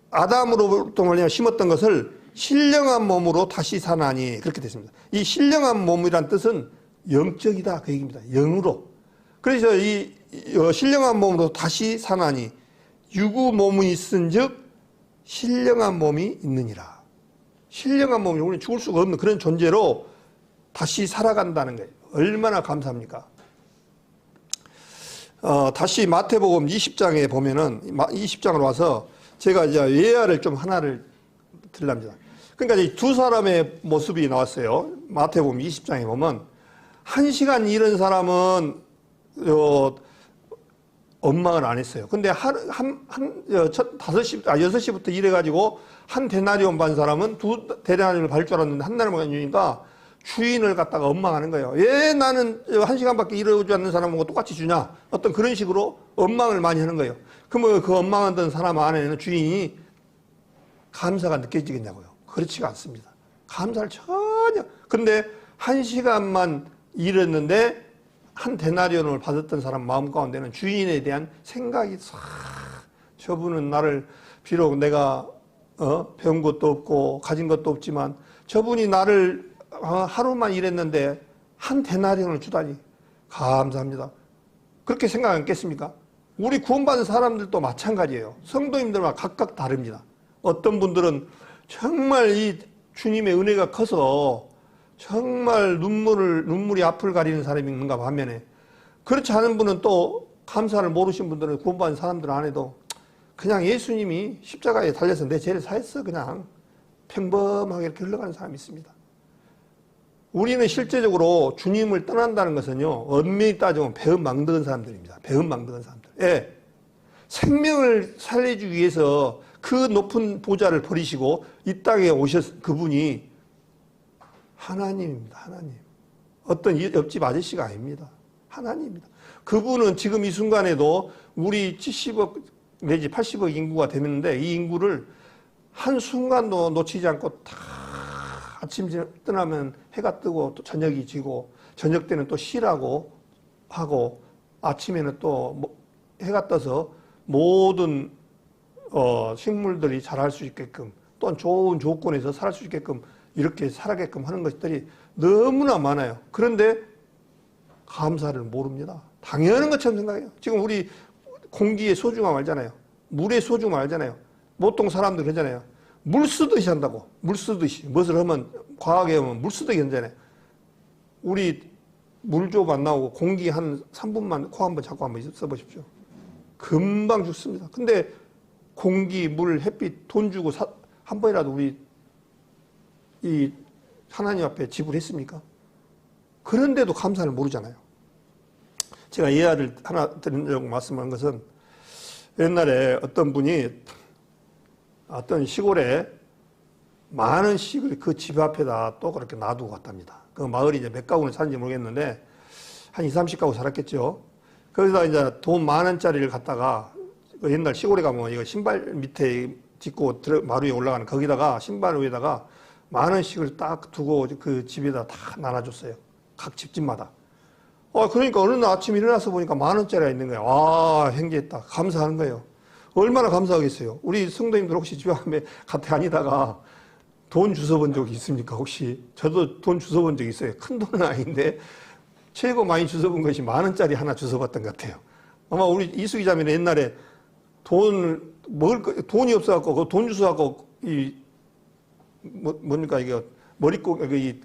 [SPEAKER 1] 아담으로부터 말하면 심었던 것을 신령한 몸으로 다시 사나니, 그렇게 됐습니다. 이 신령한 몸이란 뜻은 영적이다, 그 얘기입니다. 영으로. 그래서 이 신령한 몸으로 다시 사나니, 육의 몸이 있은즉 신령한 몸이 있느니라. 신령한 몸이 우리는 죽을 수가 없는 그런 존재로 다시 살아간다는 거예요. 얼마나 감사합니까? 다시 마태복음 20장에 보면은, 20장으로 와서 제가 이제 예화를 좀 하나를 드리랍니다. 그러니까 이 두 사람의 모습이 나왔어요. 마태복음 20장에 보면, 1시간 일은 사람은, 원망을 안 했어요. 근데 6시부터 일해가지고 한 데나리온 반 사람은 두 데나리온을 받을 줄 알았는데 한 날만 주니까 주인을 갖다가 원망하는 거예요. 왜 나는 1시간밖에 일하지 않는 사람하고 똑같이 주냐? 어떤 그런 식으로 원망을 많이 하는 거예요. 그러면 그 원망하던 사람 안에는 주인이 감사가 느껴지겠냐고요. 그렇지가 않습니다. 감사를 전혀. 근데 1시간만 일했는데 한 데나리온을 받았던 사람 마음 가운데는 주인에 대한 생각이 싹, 저분은 나를 비록 내가 배운 것도 없고 가진 것도 없지만 저분이 나를 하루만 일했는데 한 데나리온을 주다니 감사합니다. 그렇게 생각 안 했겠습니까? 우리 구원받은 사람들도 마찬가지예요. 성도님들만 각각 다릅니다. 어떤 분들은 정말 이 주님의 은혜가 커서 정말 눈물이 앞을 가리는 사람이 있는가 반면에, 그렇지 않은 분은 또 감사를 모르신 분들은 구원받은 사람들 안에도 그냥 예수님이 십자가에 달려서 내 죄를 사했어, 그냥 평범하게 이렇게 흘러가는 사람이 있습니다. 우리는 실제적으로 주님을 떠난다는 것은요, 엄밀히 따지면 배은망덕한 사람들입니다. 배은망덕한 사람들. 예. 생명을 살려주기 위해서 그 높은 보좌를 버리시고 이 땅에 오셨 그분이 하나님입니다. 하나님. 어떤 옆집 아저씨가 아닙니다. 하나님입니다. 그분은 지금 이 순간에도 우리 70억 내지 80억 인구가 되는데 이 인구를 한순간도 놓치지 않고 다 아침 떠나면 해가 뜨고 또 저녁이 지고 저녁 때는 또 쉬라고 하고 아침에는 또 해가 떠서 모든 식물들이 자랄 수 있게끔 또한 좋은 조건에서 살할 수 있게끔 이렇게 살아게끔 하는 것들이 너무나 많아요. 그런데 감사를 모릅니다. 당연한 것처럼 생각해요. 지금 우리 공기의 소중함 알잖아요. 물의 소중함 알잖아요. 보통 사람들 그러잖아요. 물 쓰듯이 한다고. 물 쓰듯이. 무엇을 하면 과하게 하면 물 쓰듯이 한잖아요. 우리 물조업 안 나오고 공기 한 3분만 코 한번 잡고 한번 써보십시오. 금방 죽습니다. 근데 공기, 물, 햇빛 돈 주고 한 번이라도 우리 이 하나님 앞에 지불했습니까? 그런데도 감사를 모르잖아요. 제가 예화를 하나 드리려고 말씀한 것은 옛날에 어떤 분이 어떤 시골에 많은 씩을 그 집 앞에다 또 그렇게 놔두고 갔답니다. 그 마을이 이제 몇 가구는 사는지 모르겠는데 한 20, 30가구 살았겠죠. 거기서 이제 돈 10,000원짜리를 갖다가 옛날 시골에 가면 이거 신발 밑에 딛고 마루 위에 올라가는 거기다가 신발 위에다가 10,000원씩을 딱 두고 그 집에다 다 나눠줬어요. 각 집집마다. 그러니까 어느 날 아침 일어나서 보니까 10,000원짜리가 있는 거예요. 와, 행기했다. 감사하는 거예요. 얼마나 감사하겠어요. 우리 성도님들 혹시 집 앞에 갓에 다니다가 돈 주워 본 적 있습니까? 혹시? 저도 돈 주워 본 적 있어요. 큰 돈은 아닌데 최고 많이 주워 본 것이 10,000원짜리 하나 주워 봤던 것 같아요. 아마 우리 이수기 자매는 옛날에 돈이 없어갖고 그 돈 주워갖고 뭡니까 이게 머릿고기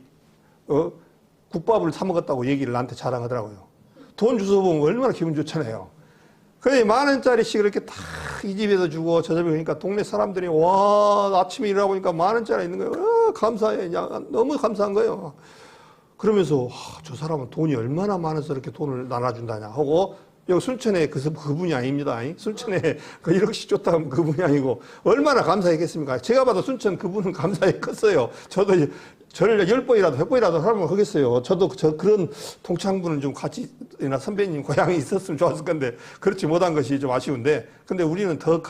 [SPEAKER 1] 국밥을 사 먹었다고 얘기를 나한테 자랑하더라고요. 돈 주워 보면 얼마나 기분 좋잖아요. 그래 10,000원짜리씩 이렇게 다 이 집에서 주고 저 집에 오니까 동네 사람들이 와 아침에 일어나 보니까 10,000원짜리 있는 거예요. 감사해. 너무 감사한 거예요. 그러면서 저 사람은 돈이 얼마나 많아서 이렇게 돈을 나눠준다냐 하고 여기 순천에 그분이 아닙니다. 순천에 그 1억씩 줬다면 그분이 아니고 얼마나 감사했겠습니까? 제가 봐도 순천 그분은 감사히 컸어요. 저도 저를 10번이라도 100번이라도 하면 하겠어요. 저도 그런 동창분을 좀 같이 선배님 고향에 있었으면 좋았을 건데 그렇지 못한 것이 좀 아쉬운데 근데 우리는 더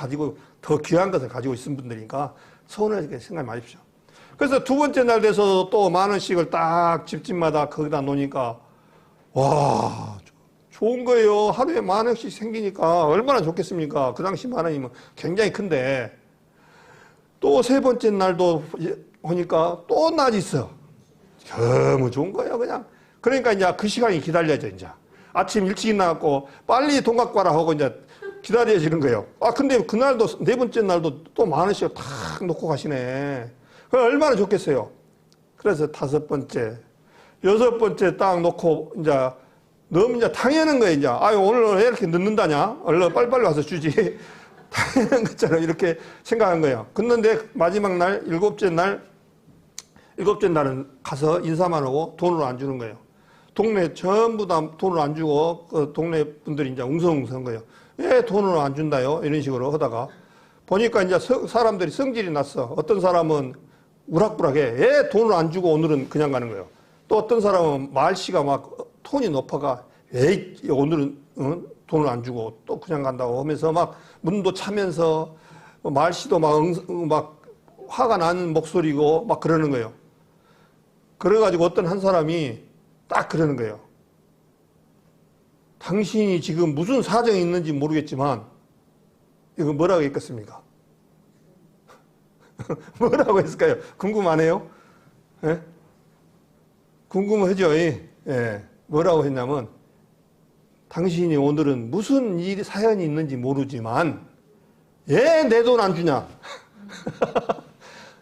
[SPEAKER 1] 귀한 것을 가지고 있는 분들이니까 서운하게 생각하지 마십시오. 그래서 두 번째 날 돼서 또 10,000원씩을 딱 집집마다 거기다 놓으니까 와 좋은 거예요. 하루에 10,000원씩 생기니까 얼마나 좋겠습니까? 그 당시 10,000원이면 굉장히 큰데 또 세 번째 날도 오니까 또 낮 있어. 너무 좋은 거예요, 그냥. 그러니까 이제 그 시간이 기다려져, 이제. 아침 일찍 일어나갖고 빨리 돈 갖고 와라 하고 이제 기다려지는 거예요. 아, 근데 그날도, 네 번째 날도 또 10,000원씩 탁 놓고 가시네. 그럼 얼마나 좋겠어요. 그래서 다섯 번째, 여섯 번째 딱 놓고 이제 너무 이제 당연한 거예요, 이제. 아유, 오늘 왜 이렇게 늦는다냐? 얼른 빨리빨리 와서 주지. 당연한 것처럼 이렇게 생각한 거예요. 그런데 마지막 날, 일곱째 날은 가서 인사만 하고 돈을 안 주는 거예요. 동네 전부 다 돈을 안 주고 그 동네 분들이 이제 웅성웅성 거예요. 왜 돈을 안 준다요? 이런 식으로 하다가 보니까 이제 사람들이 성질이 났어. 어떤 사람은 우락부락해. 왜 돈을 안 주고 오늘은 그냥 가는 거예요. 또 어떤 사람은 말씨가 막 톤이 높아가 왜 오늘은 돈을 안 주고 또 그냥 간다고 하면서 막 문도 차면서 말씨도 막 화가 나는 목소리고 막 그러는 거예요. 그래가지고 어떤 한 사람이 딱 그러는 거예요. 당신이 지금 무슨 사정이 있는지 모르겠지만 이거 뭐라고 했겠습니까? 뭐라고 했을까요? 궁금하네요. 예? 궁금하죠? 예. 뭐라고 했냐면 당신이 오늘은 무슨 사연이 있는지 모르지만 왜 내 돈 안 주냐?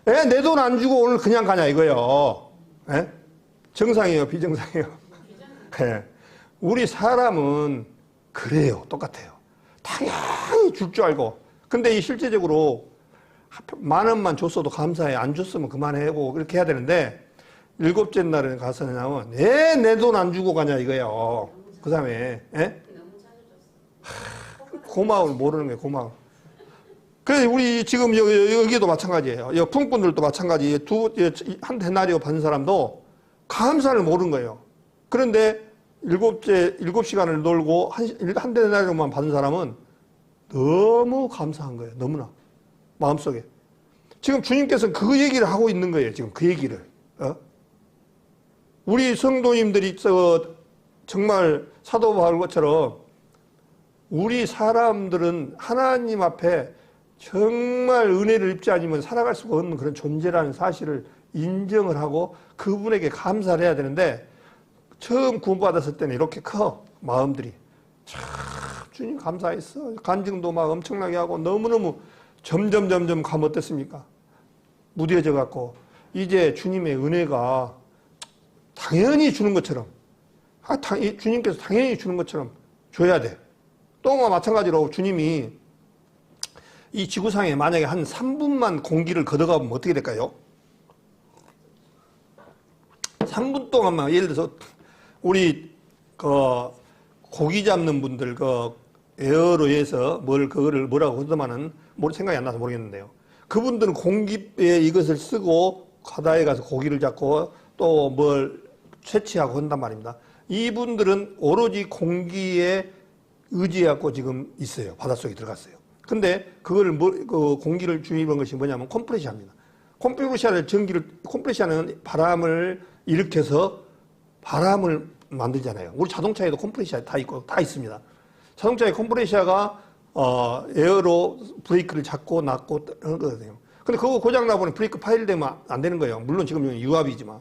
[SPEAKER 1] 왜 내 돈 안 주고 오늘 그냥 가냐 이거요. 예? 정상이에요, 비정상이에요? 예. 우리 사람은 그래요, 똑같아요. 당연히 줄 줄 알고. 근데 이 실제적으로 10,000원만 줬어도 감사해. 안 줬으면 그만하고 그렇게 해야 되는데 일곱째 날에 가서 그냥 왜 내 돈 안 주고 가냐 이거예요. 그 다음에 예? 고마움을 모르는 거예요. 고마움. 그래서 우리 지금 여기도 마찬가지예요. 여기 풍분들도 마찬가지. 한 대나리오 받은 사람도 감사를 모르는 거예요. 그런데 7시간을 놀고 한 대나리오만 받은 사람은 너무 감사한 거예요. 너무나. 마음속에. 지금 주님께서는 그 얘기를 하고 있는 거예요. 지금 그 얘기를. 우리 성도님들이 정말 사도 바울처럼 우리 사람들은 하나님 앞에 정말 은혜를 입지 않으면 살아갈 수가 없는 그런 존재라는 사실을 인정을 하고 그분에게 감사를 해야 되는데 처음 구원받았을 때는 이렇게 커 마음들이 참 주님 감사했어. 간증도 막 엄청나게 하고 너무너무 점점 가면 어땠습니까? 무뎌져 갖고 이제 주님의 은혜가 당연히 주는 것처럼 주님께서 당연히 주는 것처럼 줘야 돼. 또 마찬가지로 주님이 이 지구상에 만약에 한 3분만 공기를 걷어가면 어떻게 될까요? 3분 동안만 예를 들어서 우리 고기 잡는 분들 에어로 해서 그거를 뭐라고 하더만은 생각이 안 나서 모르겠는데요. 그분들은 공기에 이것을 쓰고 바다에 가서 고기를 잡고 또 뭘 채취하고 한단 말입니다. 이분들은 오로지 공기에 의지해갖고 지금 있어요. 바닷속에 들어갔어요. 근데 그거를 공기를 주입한 것이 뭐냐면 컴프레시아입니다. 컴프레시아는 바람을 일으켜서 바람을 만들잖아요. 우리 자동차에도 컴프레시아 다 있고 다 있습니다. 자동차의 컴프레시아가 에어로 브레이크를 잡고 놨고 하는 거거든요. 근데 그거 고장 나보니 브레이크 파일되면 안 되는 거예요. 물론 지금 유압이지만.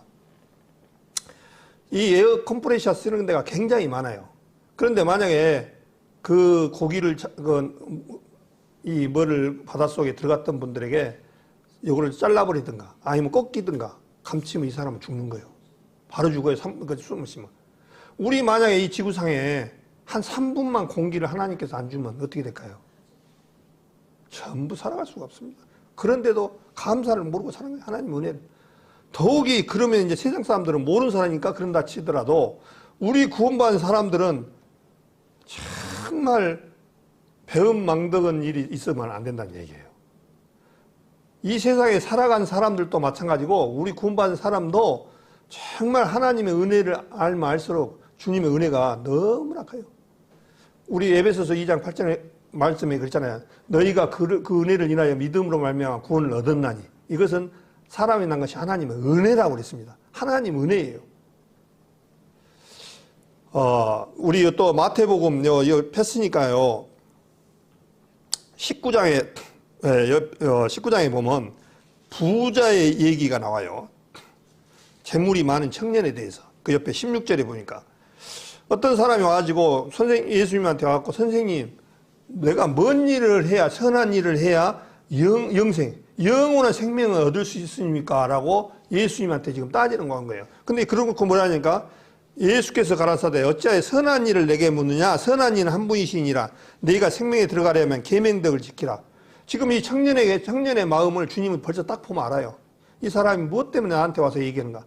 [SPEAKER 1] 이 에어 컴프레시아 쓰는 데가 굉장히 많아요. 그런데 만약에 그 고기를 뭐를 바닷속에 들어갔던 분들에게 이거를 잘라버리든가 아니면 꺾이든가 감치면 이 사람은 죽는 거예요. 바로 죽어요. 숨을 쉬면. 우리 만약에 이 지구상에 한 3분만 공기를 하나님께서 안 주면 어떻게 될까요? 전부 살아갈 수가 없습니다. 그런데도 감사를 모르고 사는 거예요. 하나님 은혜를. 더욱이 그러면 이제 세상 사람들은 모르는 사람이니까 그런다 치더라도 우리 구원받은 사람들은 정말 배은망덕한 일이 있으면 안 된다는 얘기예요. 이 세상에 살아간 사람들도 마찬가지고 우리 구원받은 사람도 정말 하나님의 은혜를 알면 알수록 주님의 은혜가 너무나 커요. 우리 에베소서 2장 8절에 말씀에 그랬잖아요. 너희가 그 은혜를 인하여 믿음으로 말미암아 구원을 얻었나니 이것은 사람이 난 것이 하나님의 은혜라고 그랬습니다. 하나님 은혜예요. 우리 또 마태복음 폈으니까요. 19장에 보면 부자의 얘기가 나와요. 재물이 많은 청년에 대해서. 그 옆에 16절에 보니까 어떤 사람이 와가지고 예수님한테 와갖고 선생님, 내가 뭔 일을 해야, 선한 일을 해야 영원한 생명을 얻을 수 있습니까? 라고 예수님한테 지금 따지는 거예요. 근데 그런 거 뭐라니까? 예수께서 가라사대 어찌하여 선한 일을 내게 묻느냐? 선한 이는 한 분이시니라. 네가 생명에 들어가려면 계명들을 지키라. 지금 이 청년의 마음을 주님은 벌써 딱 보면 알아요. 이 사람이 무엇 때문에 나한테 와서 얘기하는가?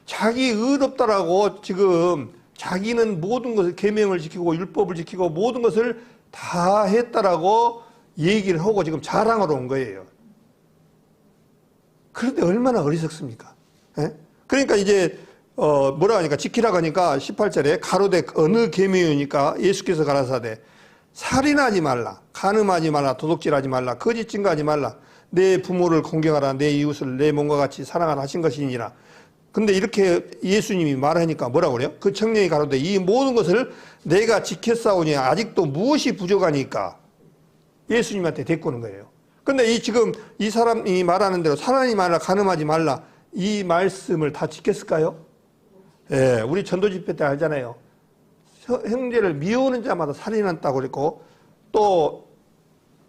[SPEAKER 1] 자기 의롭다라고 지금 자기는 모든 것을 계명을 지키고 율법을 지키고 모든 것을 다 했다라고 얘기를 하고 지금 자랑하러 온 거예요. 그런데 얼마나 어리석습니까? 예? 그러니까 이제 뭐라 하니까 지키라고 하니까 18절에 가로되 어느 계명이니까 예수께서 가라사대 살인하지 말라, 간음하지 말라, 도둑질하지 말라, 거짓 증거하지 말라, 내 부모를 공경하라, 내 이웃을 내 몸과 같이 사랑하라 하신 것이니라. 근데 이렇게 예수님이 말하니까 뭐라고 그래요? 그 청년이 가로되 이 모든 것을 내가 지켰사오니 아직도 무엇이 부족하니까 예수님한테 데꼬는 거예요. 근데 지금 이 사람이 말하는 대로 살인하지 말라, 간음하지 말라 이 말씀을 다 지켰을까요? 예, 우리 전도 집회 때 알잖아요. 형제를 미워하는 자마다 살인한다고 그랬고 또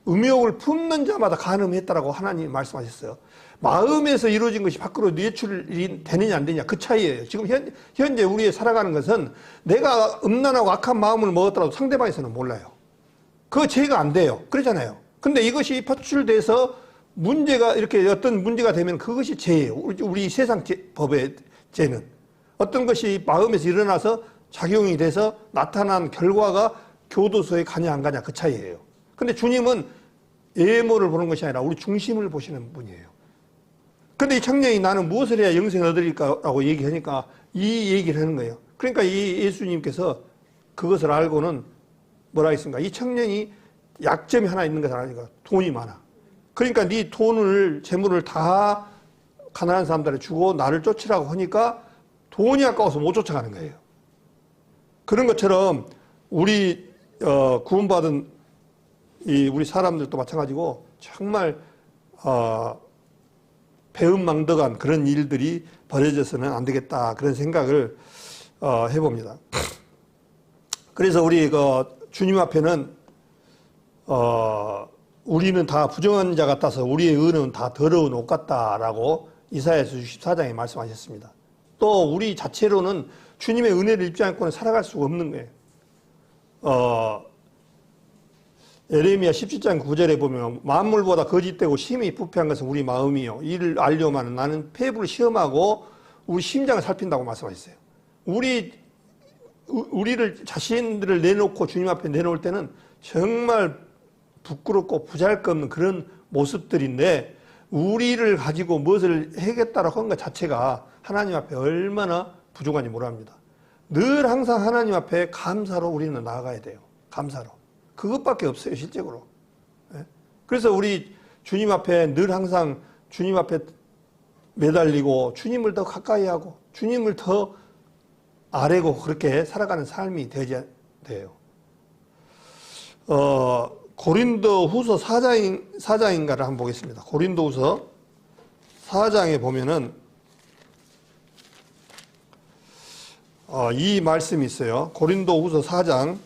[SPEAKER 1] 음욕을 품는 자마다 간음했다라고 하나님 말씀하셨어요. 마음에서 이루어진 것이 밖으로 내출이 되느냐 안 되느냐 그 차이예요. 지금 현재 우리의 살아가는 것은 내가 음란하고 악한 마음을 먹었더라도 상대방에서는 몰라요. 그거 죄가 안 돼요. 그러잖아요. 근데 이것이 파출돼서 문제가 이렇게 어떤 문제가 되면 그것이 죄예요. 우리 세상 법의 죄는. 어떤 것이 마음에서 일어나서 작용이 돼서 나타난 결과가 교도소에 가냐 안 가냐 그 차이예요. 근데 주님은 외모를 보는 것이 아니라 우리 중심을 보시는 분이에요. 근데 이 청년이 나는 무엇을 해야 영생을 얻으리까라고 얘기하니까 이 얘기를 하는 거예요. 그러니까 이 예수님께서 그것을 알고는 뭐라 했습니까? 이 청년이 약점이 하나 있는 것을 아니까 돈이 많아. 그러니까 네 돈을 재물을 다 가난한 사람들한테 주고 나를 쫓으라고 하니까 돈이 아까워서 못 쫓아가는 거예요. 그런 것처럼 우리 구원받은 우리 사람들도 마찬가지고 정말 배은망덕한 그런 일들이 벌어져서는 안 되겠다 그런 생각을 해봅니다. 그래서 우리 주님 앞에는 우리는 다 부정한 자 같아서 우리의 의는 다 더러운 옷 같다라고 이사야서 64장에 말씀하셨습니다. 또 우리 자체로는 주님의 은혜를 입지 않고는 살아갈 수가 없는 거예요. 예레미야 17장 9절에 보면 만물보다 거짓되고 심히 부패한 것은 우리 마음이요 이를 알려면 나는 폐부를 시험하고 우리 심장을 살핀다고 말씀하셨어요. 우리를 자신들을 내놓고 주님 앞에 내놓을 때는 정말 부끄럽고 부잘것없는 그런 모습들인데 우리를 가지고 무엇을 해겠다라고 한 것 자체가 하나님 앞에 얼마나 부족한지 모릅니다. 늘 항상 하나님 앞에 감사로 우리는 나아가야 돼요. 감사로. 그것밖에 없어요, 실제로. 그래서 우리 주님 앞에 늘 항상 주님 앞에 매달리고 주님을 더 가까이 하고 주님을 더 아뢰고 그렇게 살아가는 삶이 되어야 돼요. 고린도 후서 4장인가를 한번 보겠습니다. 고린도 후서 4장에 보면은 이 말씀이 있어요. 고린도 후서 4장.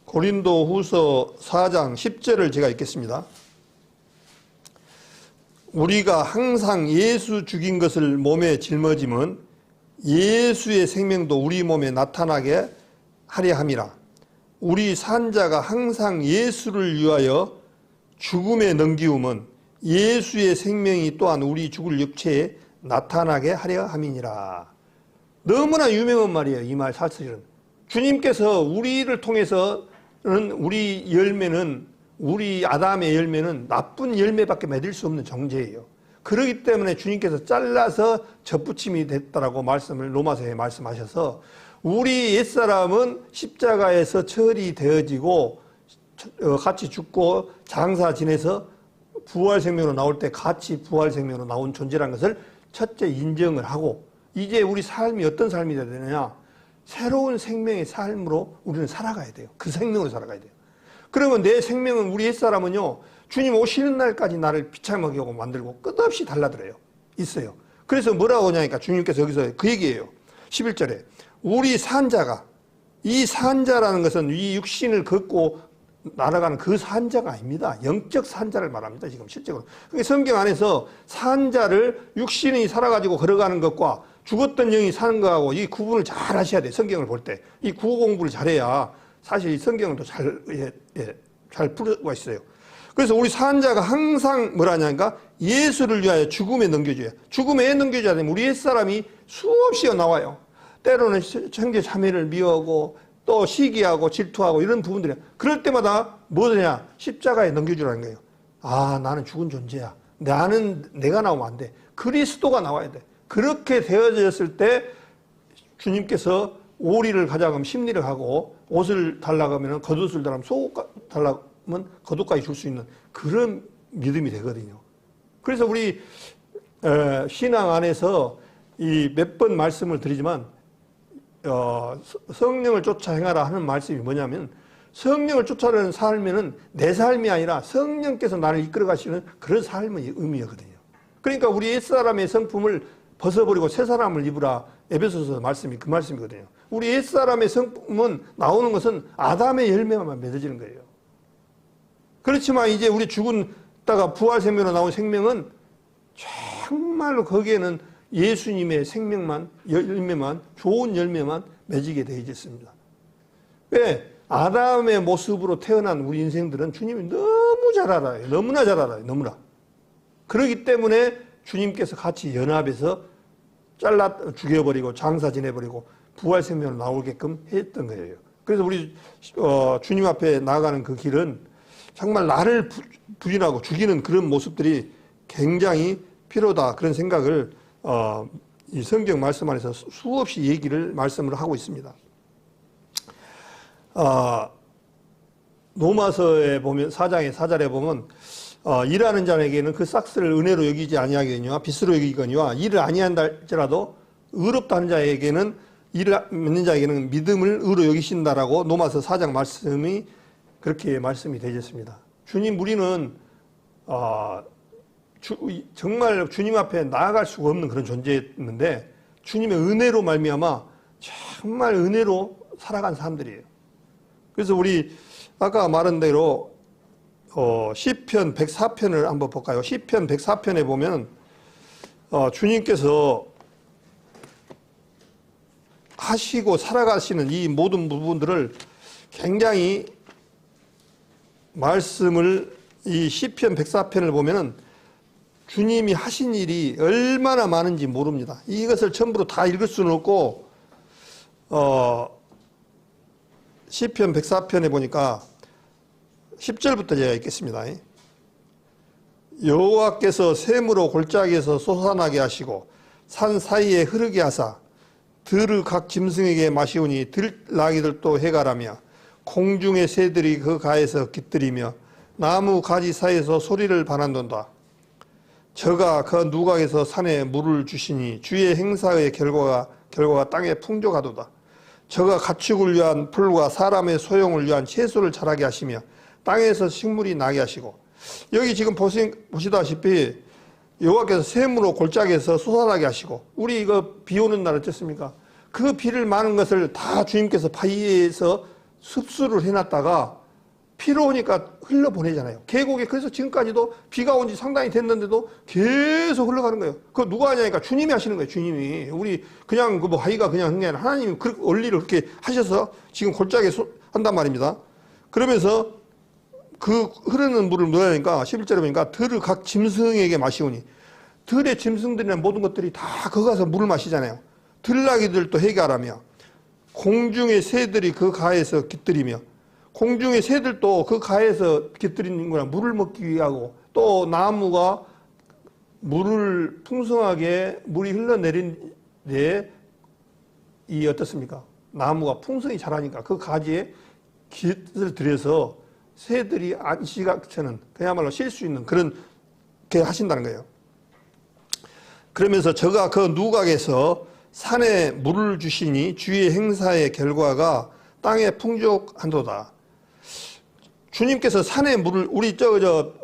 [SPEAKER 1] 고린도 후서 4장 10절을 제가 읽겠습니다. 우리가 항상 예수 죽인 것을 몸에 짊어짐은 예수의 생명도 우리 몸에 나타나게 하려 함이라. 우리 산자가 항상 예수를 위하여 죽음에 넘기움은 예수의 생명이 또한 우리 죽을 육체에 나타나게 하려 함이니라. 너무나 유명한 말이에요. 이 말 사실은. 주님께서 우리를 통해서는 우리 열매는, 우리 아담의 열매는 나쁜 열매밖에 맺을 수 없는 정죄예요. 그렇기 때문에 주님께서 잘라서 접붙임이 됐다라고 말씀을 로마서에 말씀하셔서 우리 옛사람은 십자가에서 처리되어지고 같이 죽고 장사 지내서 부활 생명으로 나올 때 같이 부활 생명으로 나온 존재라는 것을 첫째 인정을 하고 이제 우리 삶이 어떤 삶이 되야 되느냐? 새로운 생명의 삶으로 우리는 살아가야 돼요. 그 생명으로 살아가야 돼요. 그러면 내 생명은 우리 옛사람은요. 주님 오시는 날까지 나를 비참하게 하고 만들고 끝없이 달라들어요. 있어요. 그래서 뭐라고 하냐니까 주님께서 여기서 그 얘기예요. 11절에 우리 산자가 이 산자라는 것은 이 육신을 걷고 날아가는 그 산자가 아닙니다. 영적 산자를 말합니다. 지금 실제로. 그러니까 성경 안에서 산자를 육신이 살아가지고 걸어가는 것과 죽었던 영이 사는 거하고 이 구분을 잘 하셔야 돼요. 성경을 볼 때. 이 구호 공부를 잘해야 사실 이 성경을 더 잘 풀 수가 있어요. 그래서 우리 산자가 항상 뭐라냐니까 예수를 위하여 죽음에 넘겨줘야. 죽음에 넘겨줘야 되면 우리 옛사람이 수없이 나와요. 때로는 형제 자매를 미워하고 또 시기하고 질투하고 이런 부분들이야. 그럴 때마다 뭐냐? 십자가에 넘겨주라는 거예요. 아, 나는 죽은 존재야. 내가 나오면 안 돼. 그리스도가 나와야 돼. 그렇게 되어졌을 때 주님께서 오리를 가자고 하면 심리를 하고 옷을 달라고 하면 겉옷을 달라고 하면 속옷 달라고 하면 겉옷까지 줄 수 있는 그런 믿음이 되거든요. 그래서 우리 신앙 안에서 이 몇 번 말씀을 드리지만 성령을 쫓아 행하라 하는 말씀이 뭐냐면 성령을 쫓아가는 삶에는 내 삶이 아니라 성령께서 나를 이끌어 가시는 그런 삶의 의미거든요. 그러니까 우리 옛사람의 성품을 벗어버리고 새 사람을 입으라 에베소서 말씀이 그 말씀이거든요. 우리 옛사람의 성품은 나오는 것은 아담의 열매만 맺어지는 거예요. 그렇지만 이제 우리 죽은다가 부활 생명으로 나온 생명은 정말로 거기에는 예수님의 생명만, 열매만, 좋은 열매만 맺게 되어 있습니다. 왜? 아담의 모습으로 태어난 우리 인생들은 주님이 너무 잘 알아요. 너무나 잘 알아요. 너무나. 그렇기 때문에 주님께서 같이 연합해서 잘라 죽여버리고 장사 지내버리고 부활 생명으로 나오게끔 했던 거예요. 그래서 우리 주님 앞에 나아가는 그 길은 정말 나를 부인하고 죽이는 그런 모습들이 굉장히 필요하다. 그런 생각을 이 성경 말씀 안에서 수없이 말씀을 하고 있습니다. 로마서에 보면 4장의 4절에 보면 일하는 자에게는 그 싹스를 은혜로 여기지 아니하겠니와 빚으로 여기거니와 일을 아니한다 할지라도 의롭다 하는 자에게는 일을 믿는 자에게는 믿음을 의로 여기신다라고 로마서 4장 말씀이 그렇게 말씀이 되셨습니다. 주님 우리는 정말 주님 앞에 나아갈 수가 없는 그런 존재였는데 주님의 은혜로 말미암아 정말 은혜로 살아간 사람들이에요. 그래서 우리 아까 말한 대로 시편 104편을 한번 볼까요? 시편 104편에 보면 주님께서 하시고 살아가시는 이 모든 부분들을 굉장히 말씀을 이 시편 104편을 보면은 주님이 하신 일이 얼마나 많은지 모릅니다. 이것을 전부로 다 읽을 수는 없고 시편 104편에 보니까 10절부터 제가 읽겠습니다. 여호와께서 샘으로 골짜기에서 솟아나게 하시고 산 사이에 흐르게 하사 들을 각 짐승에게 마시우니 들나귀들도 해가라며 공중의 새들이 그 가에서 깃들이며 나무 가지 사이에서 소리를 반한돈다. 저가 그 누각에서 산에 물을 주시니 주의 행사의 결과가 땅에 풍족하도다. 저가 가축을 위한 풀과 사람의 소용을 위한 채소를 자라게 하시며 땅에서 식물이 나게 하시고 여기 지금 보시다시피 여호와께서 샘으로 골짜기에서 솟아나게 하시고 우리 이거 비 오는 날 어땠습니까? 그 비를 많은 것을 다 주님께서 바위에서 습수를 해놨다가 비로 오니까 흘러보내잖아요. 계곡에. 그래서 지금까지도 비가 온 지 상당히 됐는데도 계속 흘러가는 거예요. 그거 누가 하냐니까 주님이 하시는 거예요. 주님이. 우리 그냥 그 뭐 하이가 그냥 한 게 아니라 하나님이 그 원리를 그렇게 하셔서 지금 골짜기에 한단 말입니다. 그러면서 그 흐르는 물을 넣어야 하니까 11절에 보니까 들을 각 짐승에게 마시오니 들의 짐승들이나 모든 것들이 다 거기 가서 물을 마시잖아요. 들나귀들도 해결하며 공중의 새들이 그 가에서 깃들이며 공중의 새들도 그 가에서 깃들이는 거나 물을 먹기 위하고 또 나무가 물을 풍성하게 물이 흘러내린 데에 이 어떻습니까? 나무가 풍성히 자라니까 그 가지에 깃을 들여서 새들이 안식하처는 그야말로 쉴 수 있는 그런 게 하신다는 거예요. 그러면서 저가 그 누각에서 산에 물을 주시니 주의 행사의 결과가 땅에 풍족한도다. 주님께서 산에 물을 우리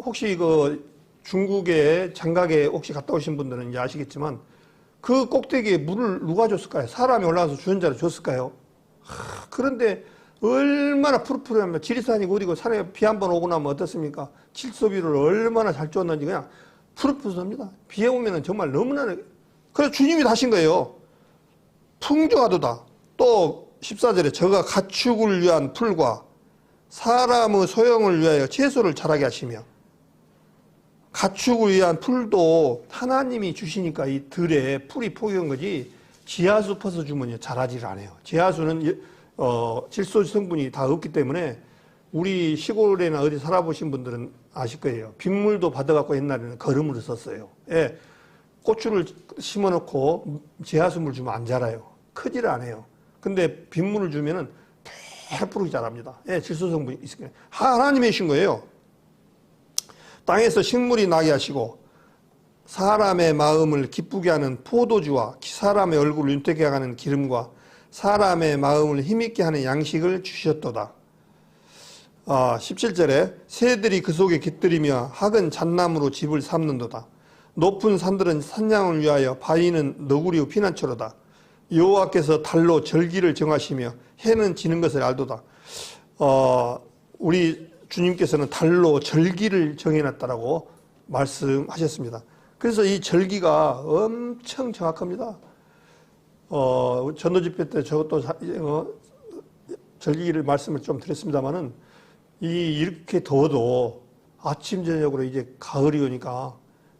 [SPEAKER 1] 혹시 그 중국의 장각에 혹시 갔다 오신 분들은 이제 아시겠지만 그 꼭대기에 물을 누가 줬을까요? 사람이 올라가서 주전자를 줬을까요? 그런데 얼마나 푸릇푸릇하면 지리산이 어디고 산에 비 한 번 오고 나면 어떻습니까? 질소비를 얼마나 잘 줬는지 그냥 푸릇푸릇합니다. 비에 오면 정말 너무나 그래서 주님이 하신 거예요. 풍족하도다. 또 14절에 저가 가축을 위한 풀과 사람의 소형을 위하여 채소를 자라게 하시며 가축을 위한 풀도 하나님이 주시니까 이 들에 풀이 포기한 거지 지하수 퍼서 주면 자라지를 않아요. 지하수는 질소 성분이 다 없기 때문에 우리 시골에나 어디 살아보신 분들은 아실 거예요. 빗물도 받아갖고 옛날에는 거름으로 썼어요. 예, 고추를 심어놓고 지하수물 주면 안 자라요. 크지를 않아요. 근데 빗물을 주면은 100% 자랍니다. 예, 질소 성분이 있어요. 하나님이 주신 거예요. 땅에서 식물이 나게 하시고 사람의 마음을 기쁘게 하는 포도주와 사람의 얼굴을 윤택하게 하는 기름과 사람의 마음을 힘있게 하는 양식을 주셨도다. 17절에 새들이 그 속에 깃들이며 학은 잣나무로 집을 삼는도다. 높은 산들은 산양을 위하여 바위는 너구리의 피난처로다. 여호와께서 달로 절기를 정하시며 해는 지는 것을 알도다. 우리 주님께서는 달로 절기를 정해놨다라고 말씀하셨습니다. 그래서 이 절기가 엄청 정확합니다. 전도 집회 때 저것도 절기를 말씀을 좀 드렸습니다만은 이렇게 더워도 아침 저녁으로 이제 가을이 오니까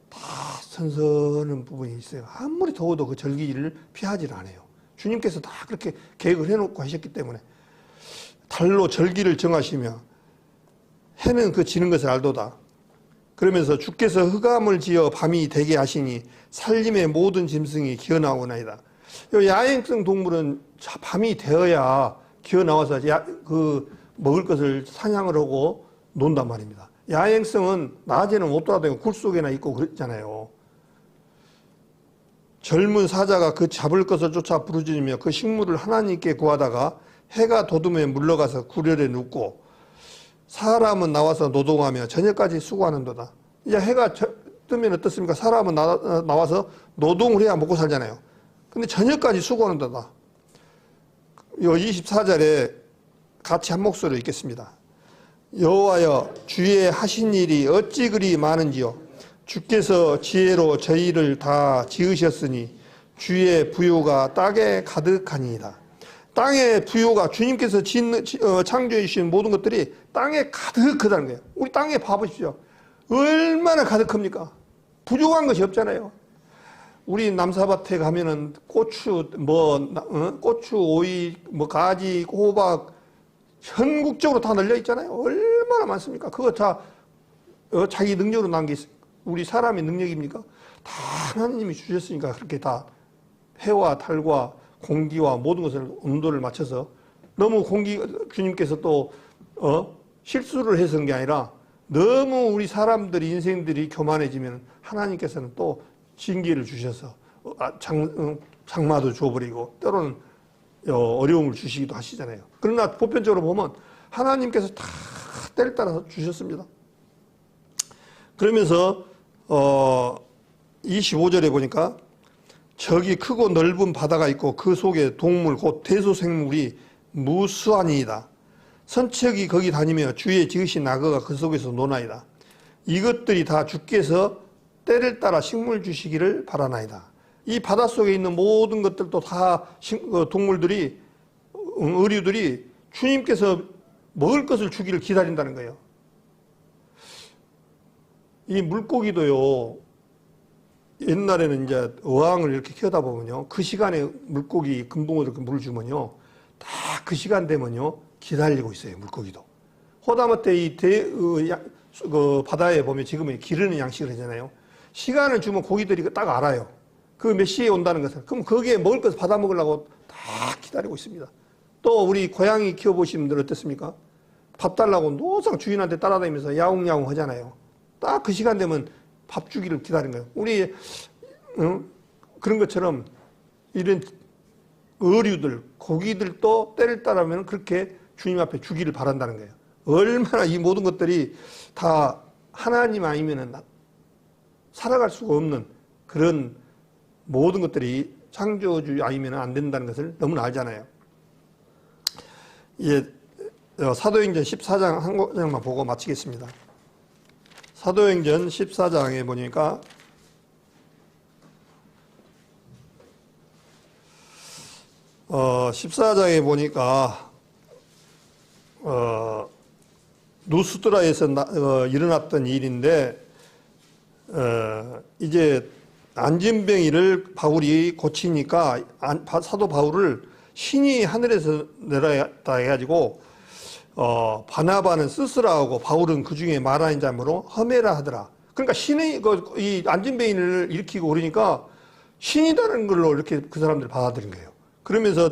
[SPEAKER 1] 다 선선한 부분이 있어요. 아무리 더워도 그 절기를 피하지를 않아요. 주님께서 다 그렇게 계획을 해놓고 하셨기 때문에 달로 절기를 정하시며 해는 그 지는 것을 알도다. 그러면서 주께서 흑암을 지어 밤이 되게 하시니 살림의 모든 짐승이 기어나오나이다. 야행성 동물은 밤이 되어야 기어나와서 먹을 것을 사냥을 하고 논단 말입니다. 야행성은 낮에는 못 돌아다니고 굴 속에나 있고 그랬잖아요. 젊은 사자가 그 잡을 것을 쫓아 부르짖으며 그 식물을 하나님께 구하다가 해가 돋으면 물러가서 구렬에 눕고 사람은 나와서 노동하며 저녁까지 수고하는도다. 이제 해가 뜨면 어떻습니까? 사람은 나와서 노동을 해야 먹고 살잖아요. 근데 저녁까지 수고하는도다. 24절에 같이 한 목소리로 읽겠습니다. 여호와여 주의 하신 일이 어찌 그리 많은지요. 주께서 지혜로 저희를 다 지으셨으니 주의 부요가 땅에 가득하니이다. 땅의 부요가 주님께서 창조해 주신 모든 것들이 땅에 가득하다는 거예요. 우리 땅에 봐보십시오. 얼마나 가득합니까? 부족한 것이 없잖아요. 우리 남사밭에 가면은 고추, 고추, 오이, 가지, 호박 전국적으로 다 널려 있잖아요. 얼마나 많습니까? 그거 다 자기 능력으로 난 게 우리 사람의 능력입니까? 다 하나님이 주셨으니까 그렇게 다 해와 달과 공기와 모든 것을 온도를 맞춰서 너무 주님께서 또 실수를 해서 한 게 아니라 너무 우리 사람들이 인생들이 교만해지면 하나님께서는 또 징계를 주셔서 장마도 줘버리고 때로는 어려움을 주시기도 하시잖아요. 그러나 보편적으로 보면 하나님께서 다 때를 따라서 주셨습니다. 그러면서 25절에 보니까 저기 크고 넓은 바다가 있고 그 속에 동물 곧 대소생물이 무수하니이다. 선척이 거기 다니며 주의 지으신 악어가 그 속에서 노나이다. 이것들이 다 주께서 때를 따라 식물 주시기를 바라나이다. 이 바닷속에 있는 모든 것들도 다 동물들이 의류들이 주님께서 먹을 것을 주기를 기다린다는 거예요. 이 물고기도요. 옛날에는 이제 어항을 이렇게 키우다 보면요. 그 시간에 물고기, 금붕어들 물을 주면요. 딱 그 시간 되면요. 기다리고 있어요. 물고기도. 호다마태 그 바다에 보면 지금은 기르는 양식을 하잖아요. 시간을 주면 고기들이 딱 알아요. 그 몇 시에 온다는 것을. 그럼 거기에 먹을 것을 받아 먹으려고 다 기다리고 있습니다. 또 우리 고양이 키워보신 분들 어떻습니까? 밥 달라고 노상 주인한테 따라다니면서 야옹야옹 하잖아요. 딱 그 시간 되면 밥 주기를 기다리는 거예요. 우리 그런 것처럼 이런 어류들, 고기들도 때를 따르면 그렇게 주님 앞에 주기를 바란다는 거예요. 얼마나 이 모든 것들이 다 하나님 아니면은 살아갈 수가 없는 그런 모든 것들이 창조주 아니면 안 된다는 것을 너무나 알잖아요. 예, 사도행전 14장 한 장만 보고 마치겠습니다. 사도행전 14장에 보니까 14장에 보니까 누스드라에서 일어났던 일인데 이제 안진뱅이를 바울이 고치니까 사도 바울을 신이 하늘에서 내려왔다 해가지고 바나바는 스스라하고 바울은 그 중에 말하는 자므로 험해라 하더라. 그러니까 신이 이 안진뱅이를 일으키고 그러니까 신이라는 걸로 이렇게 그 사람들 받아들인 거예요. 그러면서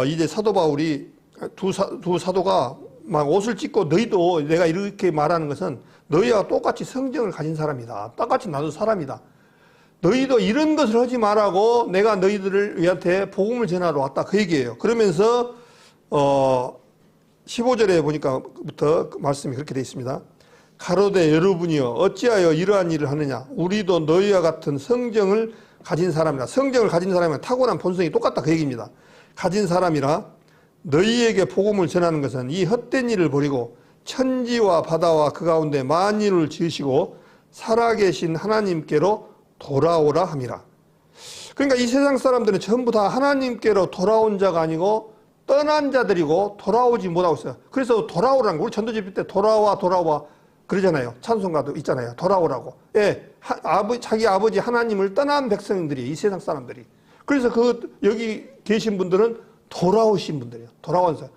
[SPEAKER 1] 이제 사도 바울이 두 사도가 막 옷을 찢고 너희도 내가 이렇게 말하는 것은 너희와 똑같이 성정을 가진 사람이다. 똑같이 나도 사람이다. 너희도 이런 것을 하지 말라고 내가 너희들을 위한테 복음을 전하러 왔다. 그 얘기예요. 그러면서 15절에 보니까부터 그 말씀이 그렇게 되어 있습니다. 가로되 여러분이여 어찌하여 이러한 일을 하느냐. 우리도 너희와 같은 성정을 가진 사람이라. 성정을 가진 사람이면 타고난 본성이 똑같다. 그 얘기입니다. 가진 사람이라 너희에게 복음을 전하는 것은 이 헛된 일을 버리고 천지와 바다와 그 가운데 만일을 지으시고 살아계신 하나님께로 돌아오라 함이라. 그러니까 이 세상 사람들은 전부 다 하나님께로 돌아온 자가 아니고 떠난 자들이고 돌아오지 못하고 있어요. 그래서 돌아오라는 거 우리 전도집회 때 돌아와 그러잖아요. 찬송가도 있잖아요. 돌아오라고. 예, 자기 아버지 하나님을 떠난 백성들이 이 세상 사람들이. 그래서 여기 계신 분들은 돌아오신 분들이에요. 돌아온 자.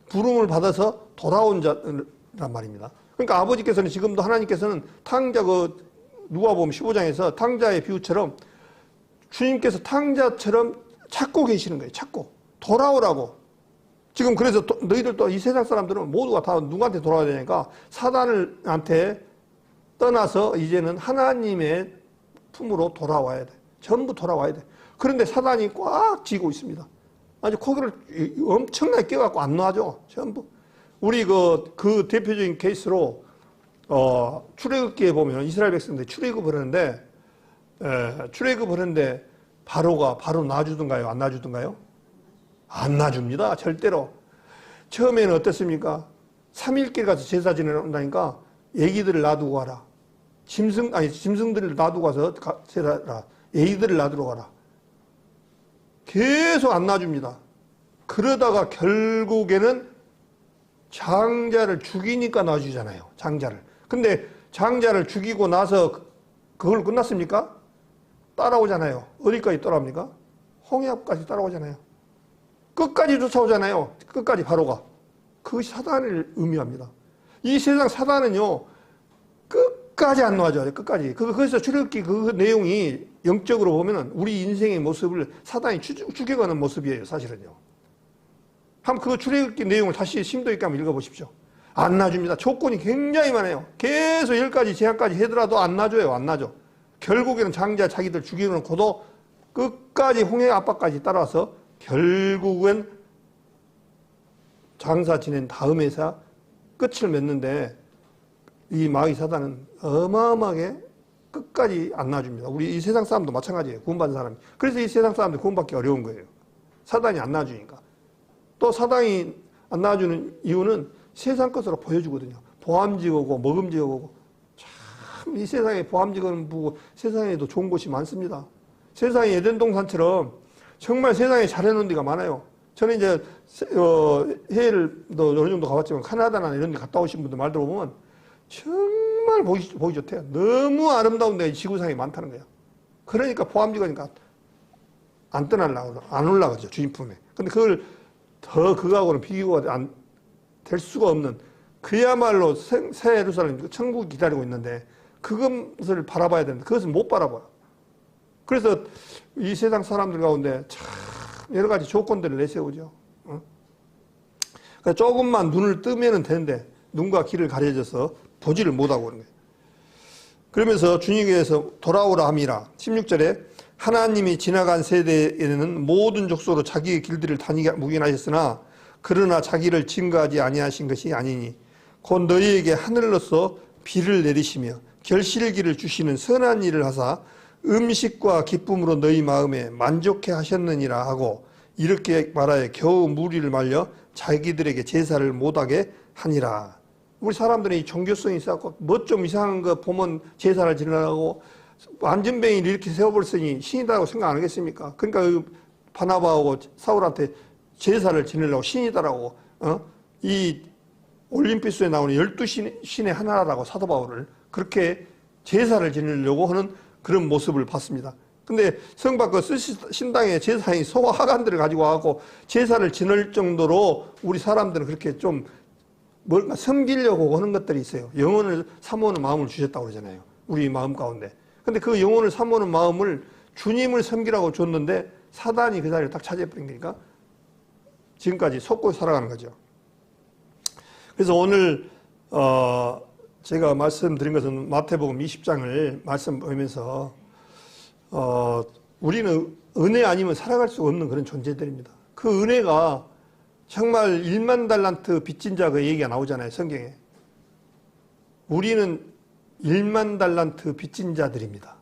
[SPEAKER 1] 부름을 받아서 돌아온 자란 말입니다. 그러니까 아버지께서는 지금도 하나님께서는 탕자 누가복음 15장에서 탕자의 비유처럼 주님께서 탕자처럼 찾고 계시는 거예요. 찾고. 돌아오라고. 지금 그래서 너희들도 이 세상 사람들은 모두가 다 누구한테 돌아와야 되니까 사단한테 떠나서 이제는 하나님의 품으로 돌아와야 돼. 전부 돌아와야 돼. 그런데 사단이 꽉 쥐고 있습니다. 아주 고개를 엄청나게 껴갖고 안 놔줘. 전부. 우리 그 대표적인 케이스로 출애굽기에 보면 이스라엘 백성들이 출애굽을 하는데 바로 놔주던가요? 안 놔주던가요? 안 놔줍니다. 절대로. 처음에는 어땠습니까? 3일길 가서 제사 지내러 온다니까 애기들을 놔두고 가라. 짐승들을 놔두고 가서 제사라. 애기들을 놔두러 가라. 계속 안 놔줍니다. 그러다가 결국에는 장자를 죽이니까 놔주잖아요. 장자를. 근데 장자를 죽이고 나서 그걸 끝났습니까? 따라오잖아요. 어디까지 따라옵니까? 홍해앞까지 따라오잖아요. 끝까지 쫓아오잖아요. 끝까지 바로가. 그것이 사단을 의미합니다. 이 세상 사단은요. 끝까지 안 놔줘요. 끝까지. 그래서 출애굽기 그 내용이 영적으로 보면은 우리 인생의 모습을 사단이 죽여가는 모습이에요. 사실은요. 한번 그 출애굽기 내용을 다시 심도 있게 한번 읽어보십시오. 안 놔줍니다. 조건이 굉장히 많아요. 계속 10가지 제한까지 해더라도 안 놔줘요. 안 놔줘. 결국에는 장자 자기들 죽이고도 끝까지 홍해 앞바까지 따라와서 결국은 장사 지낸 다음에서 끝을 맺는데 이 마귀 사단은 어마어마하게 끝까지 안 놔줍니다. 우리 이 세상 사람도 마찬가지예요. 구원받은 사람이. 그래서 이 세상 사람들 구원받기 어려운 거예요. 사단이 안 놔주니까. 또 사단이 안 놔주는 이유는 세상 것으로 보여주거든요. 보암직하고 먹음직하고 참 이 세상에 보암직은 보고 세상에도 좋은 곳이 많습니다. 세상에 에덴 동산처럼 정말 세상에 잘해놓은 데가 많아요. 저는 이제 해외를 어느 정도 가봤지만 카나다나 이런 데 갔다 오신 분들 말 들어보면 정말 보기 좋대요. 너무 아름다운 데가 지구상에 많다는 거예요. 그러니까 포함직원이니까 안 떠나려고, 안 올라가죠, 주님 품에. 근데 그걸 더 그거하고는 비교가 될 수가 없는, 그야말로 새 예루살렘, 천국이 기다리고 있는데, 그것을 바라봐야 되는데, 그것을 못 바라봐요. 그래서 이 세상 사람들 가운데 참 여러 가지 조건들을 내세우죠. 그러니까 조금만 눈을 뜨면 되는데, 눈과 귀를 가려져서 보지를 못하고 그런 거예요. 그러면서 주님께서 돌아오라 함이라. 16절에 하나님이 지나간 세대에는 모든 족속으로 자기의 길들을 다니게 묵인하셨으나 그러나 자기를 증거하지 아니하신 것이 아니니 곧 너희에게 하늘로서 비를 내리시며 결실기를 주시는 선한 일을 하사 음식과 기쁨으로 너희 마음에 만족해 하셨느니라 하고 이렇게 말하여 겨우 무리를 말려 자기들에게 제사를 못하게 하니라. 우리 사람들이 종교성이 있어갖고 뭐 좀 이상한 거 보면 제사를 지내라고 안전뱅이를 이렇게 세워버렸으니 신이다라고 생각 안 하겠습니까? 그러니까 바나바하고 사울한테 제사를 지내려고 신이다라고 이 올림피스에 나오는 12신의 하나라고 사도 바울을 그렇게 제사를 지내려고 하는 그런 모습을 봤습니다. 근데 성밖 신당에 제사인 소하관들을 가지고 와서 제사를 지낼 정도로 우리 사람들은 그렇게 좀 뭔가 섬기려고 하는 것들이 있어요. 영혼을 사모하는 마음을 주셨다고 그러잖아요. 우리 마음 가운데. 근데 그 영혼을 사모하는 마음을 주님을 섬기라고 줬는데 사단이 그 자리를 딱 차지해버린 거니까 지금까지 속고 살아가는 거죠. 그래서 오늘 제가 말씀드린 것은 마태복음 20장을 말씀보면서 우리는 은혜 아니면 살아갈 수 없는 그런 존재들입니다. 그 은혜가 정말 1만 달란트 빚진 자 그 얘기가 나오잖아요, 성경에. 우리는 1만 달란트 빚진 자들입니다.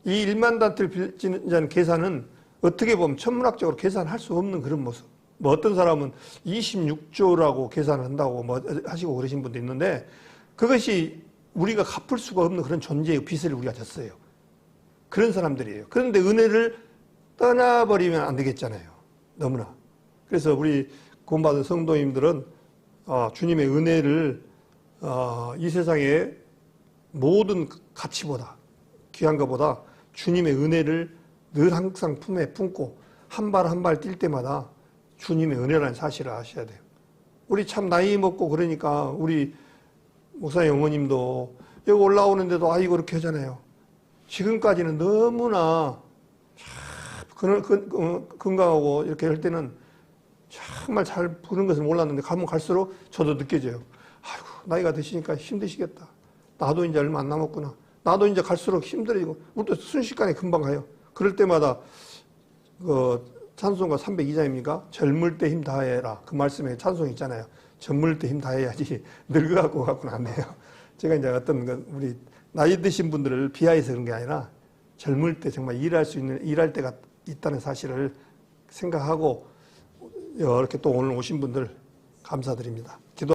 [SPEAKER 1] 이 1만 달란트 빚진 자는 계산은 어떻게 보면 천문학적으로 계산할 수 없는 그런 모습. 뭐 어떤 사람은 26조라고 계산을 한다고 뭐 하시고 그러신 분도 있는데 그것이 우리가 갚을 수가 없는 그런 존재의 빚을 우리가 졌어요. 그런 사람들이에요. 그런데 은혜를 떠나버리면 안 되겠잖아요. 너무나. 그래서 우리 구원받은 성도님들은 주님의 은혜를 이 세상의 모든 가치보다 귀한 것보다 주님의 은혜를 늘 항상 품에 품고 한 발 한 발 뛸 때마다 주님의 은혜라는 사실을 아셔야 돼요. 우리 참 나이 먹고 그러니까 우리 목사님 어머님도 여기 올라오는데도 아이고 그렇게 하잖아요. 지금까지는 너무나 건강하고 이렇게 할 때는 정말 잘 부는 것을 몰랐는데 가면 갈수록 저도 느껴져요. 아이고 나이가 드시니까 힘드시겠다. 나도 이제 얼마 안 남았구나. 나도 이제 갈수록 힘들어지고 우리도 순식간에 금방 가요. 그럴 때마다 찬송가 302장입니까? 젊을 때 힘 다해라. 그 말씀에 찬송이 있잖아요. 젊을 때 힘 다해야지 늙어갖고 갖고는 안 돼요. 제가 이제 어떤 우리 나이 드신 분들을 비하해서 그런 게 아니라 젊을 때 정말 일할 때가 있다는 사실을 생각하고 이렇게 또 오늘 오신 분들 감사드립니다.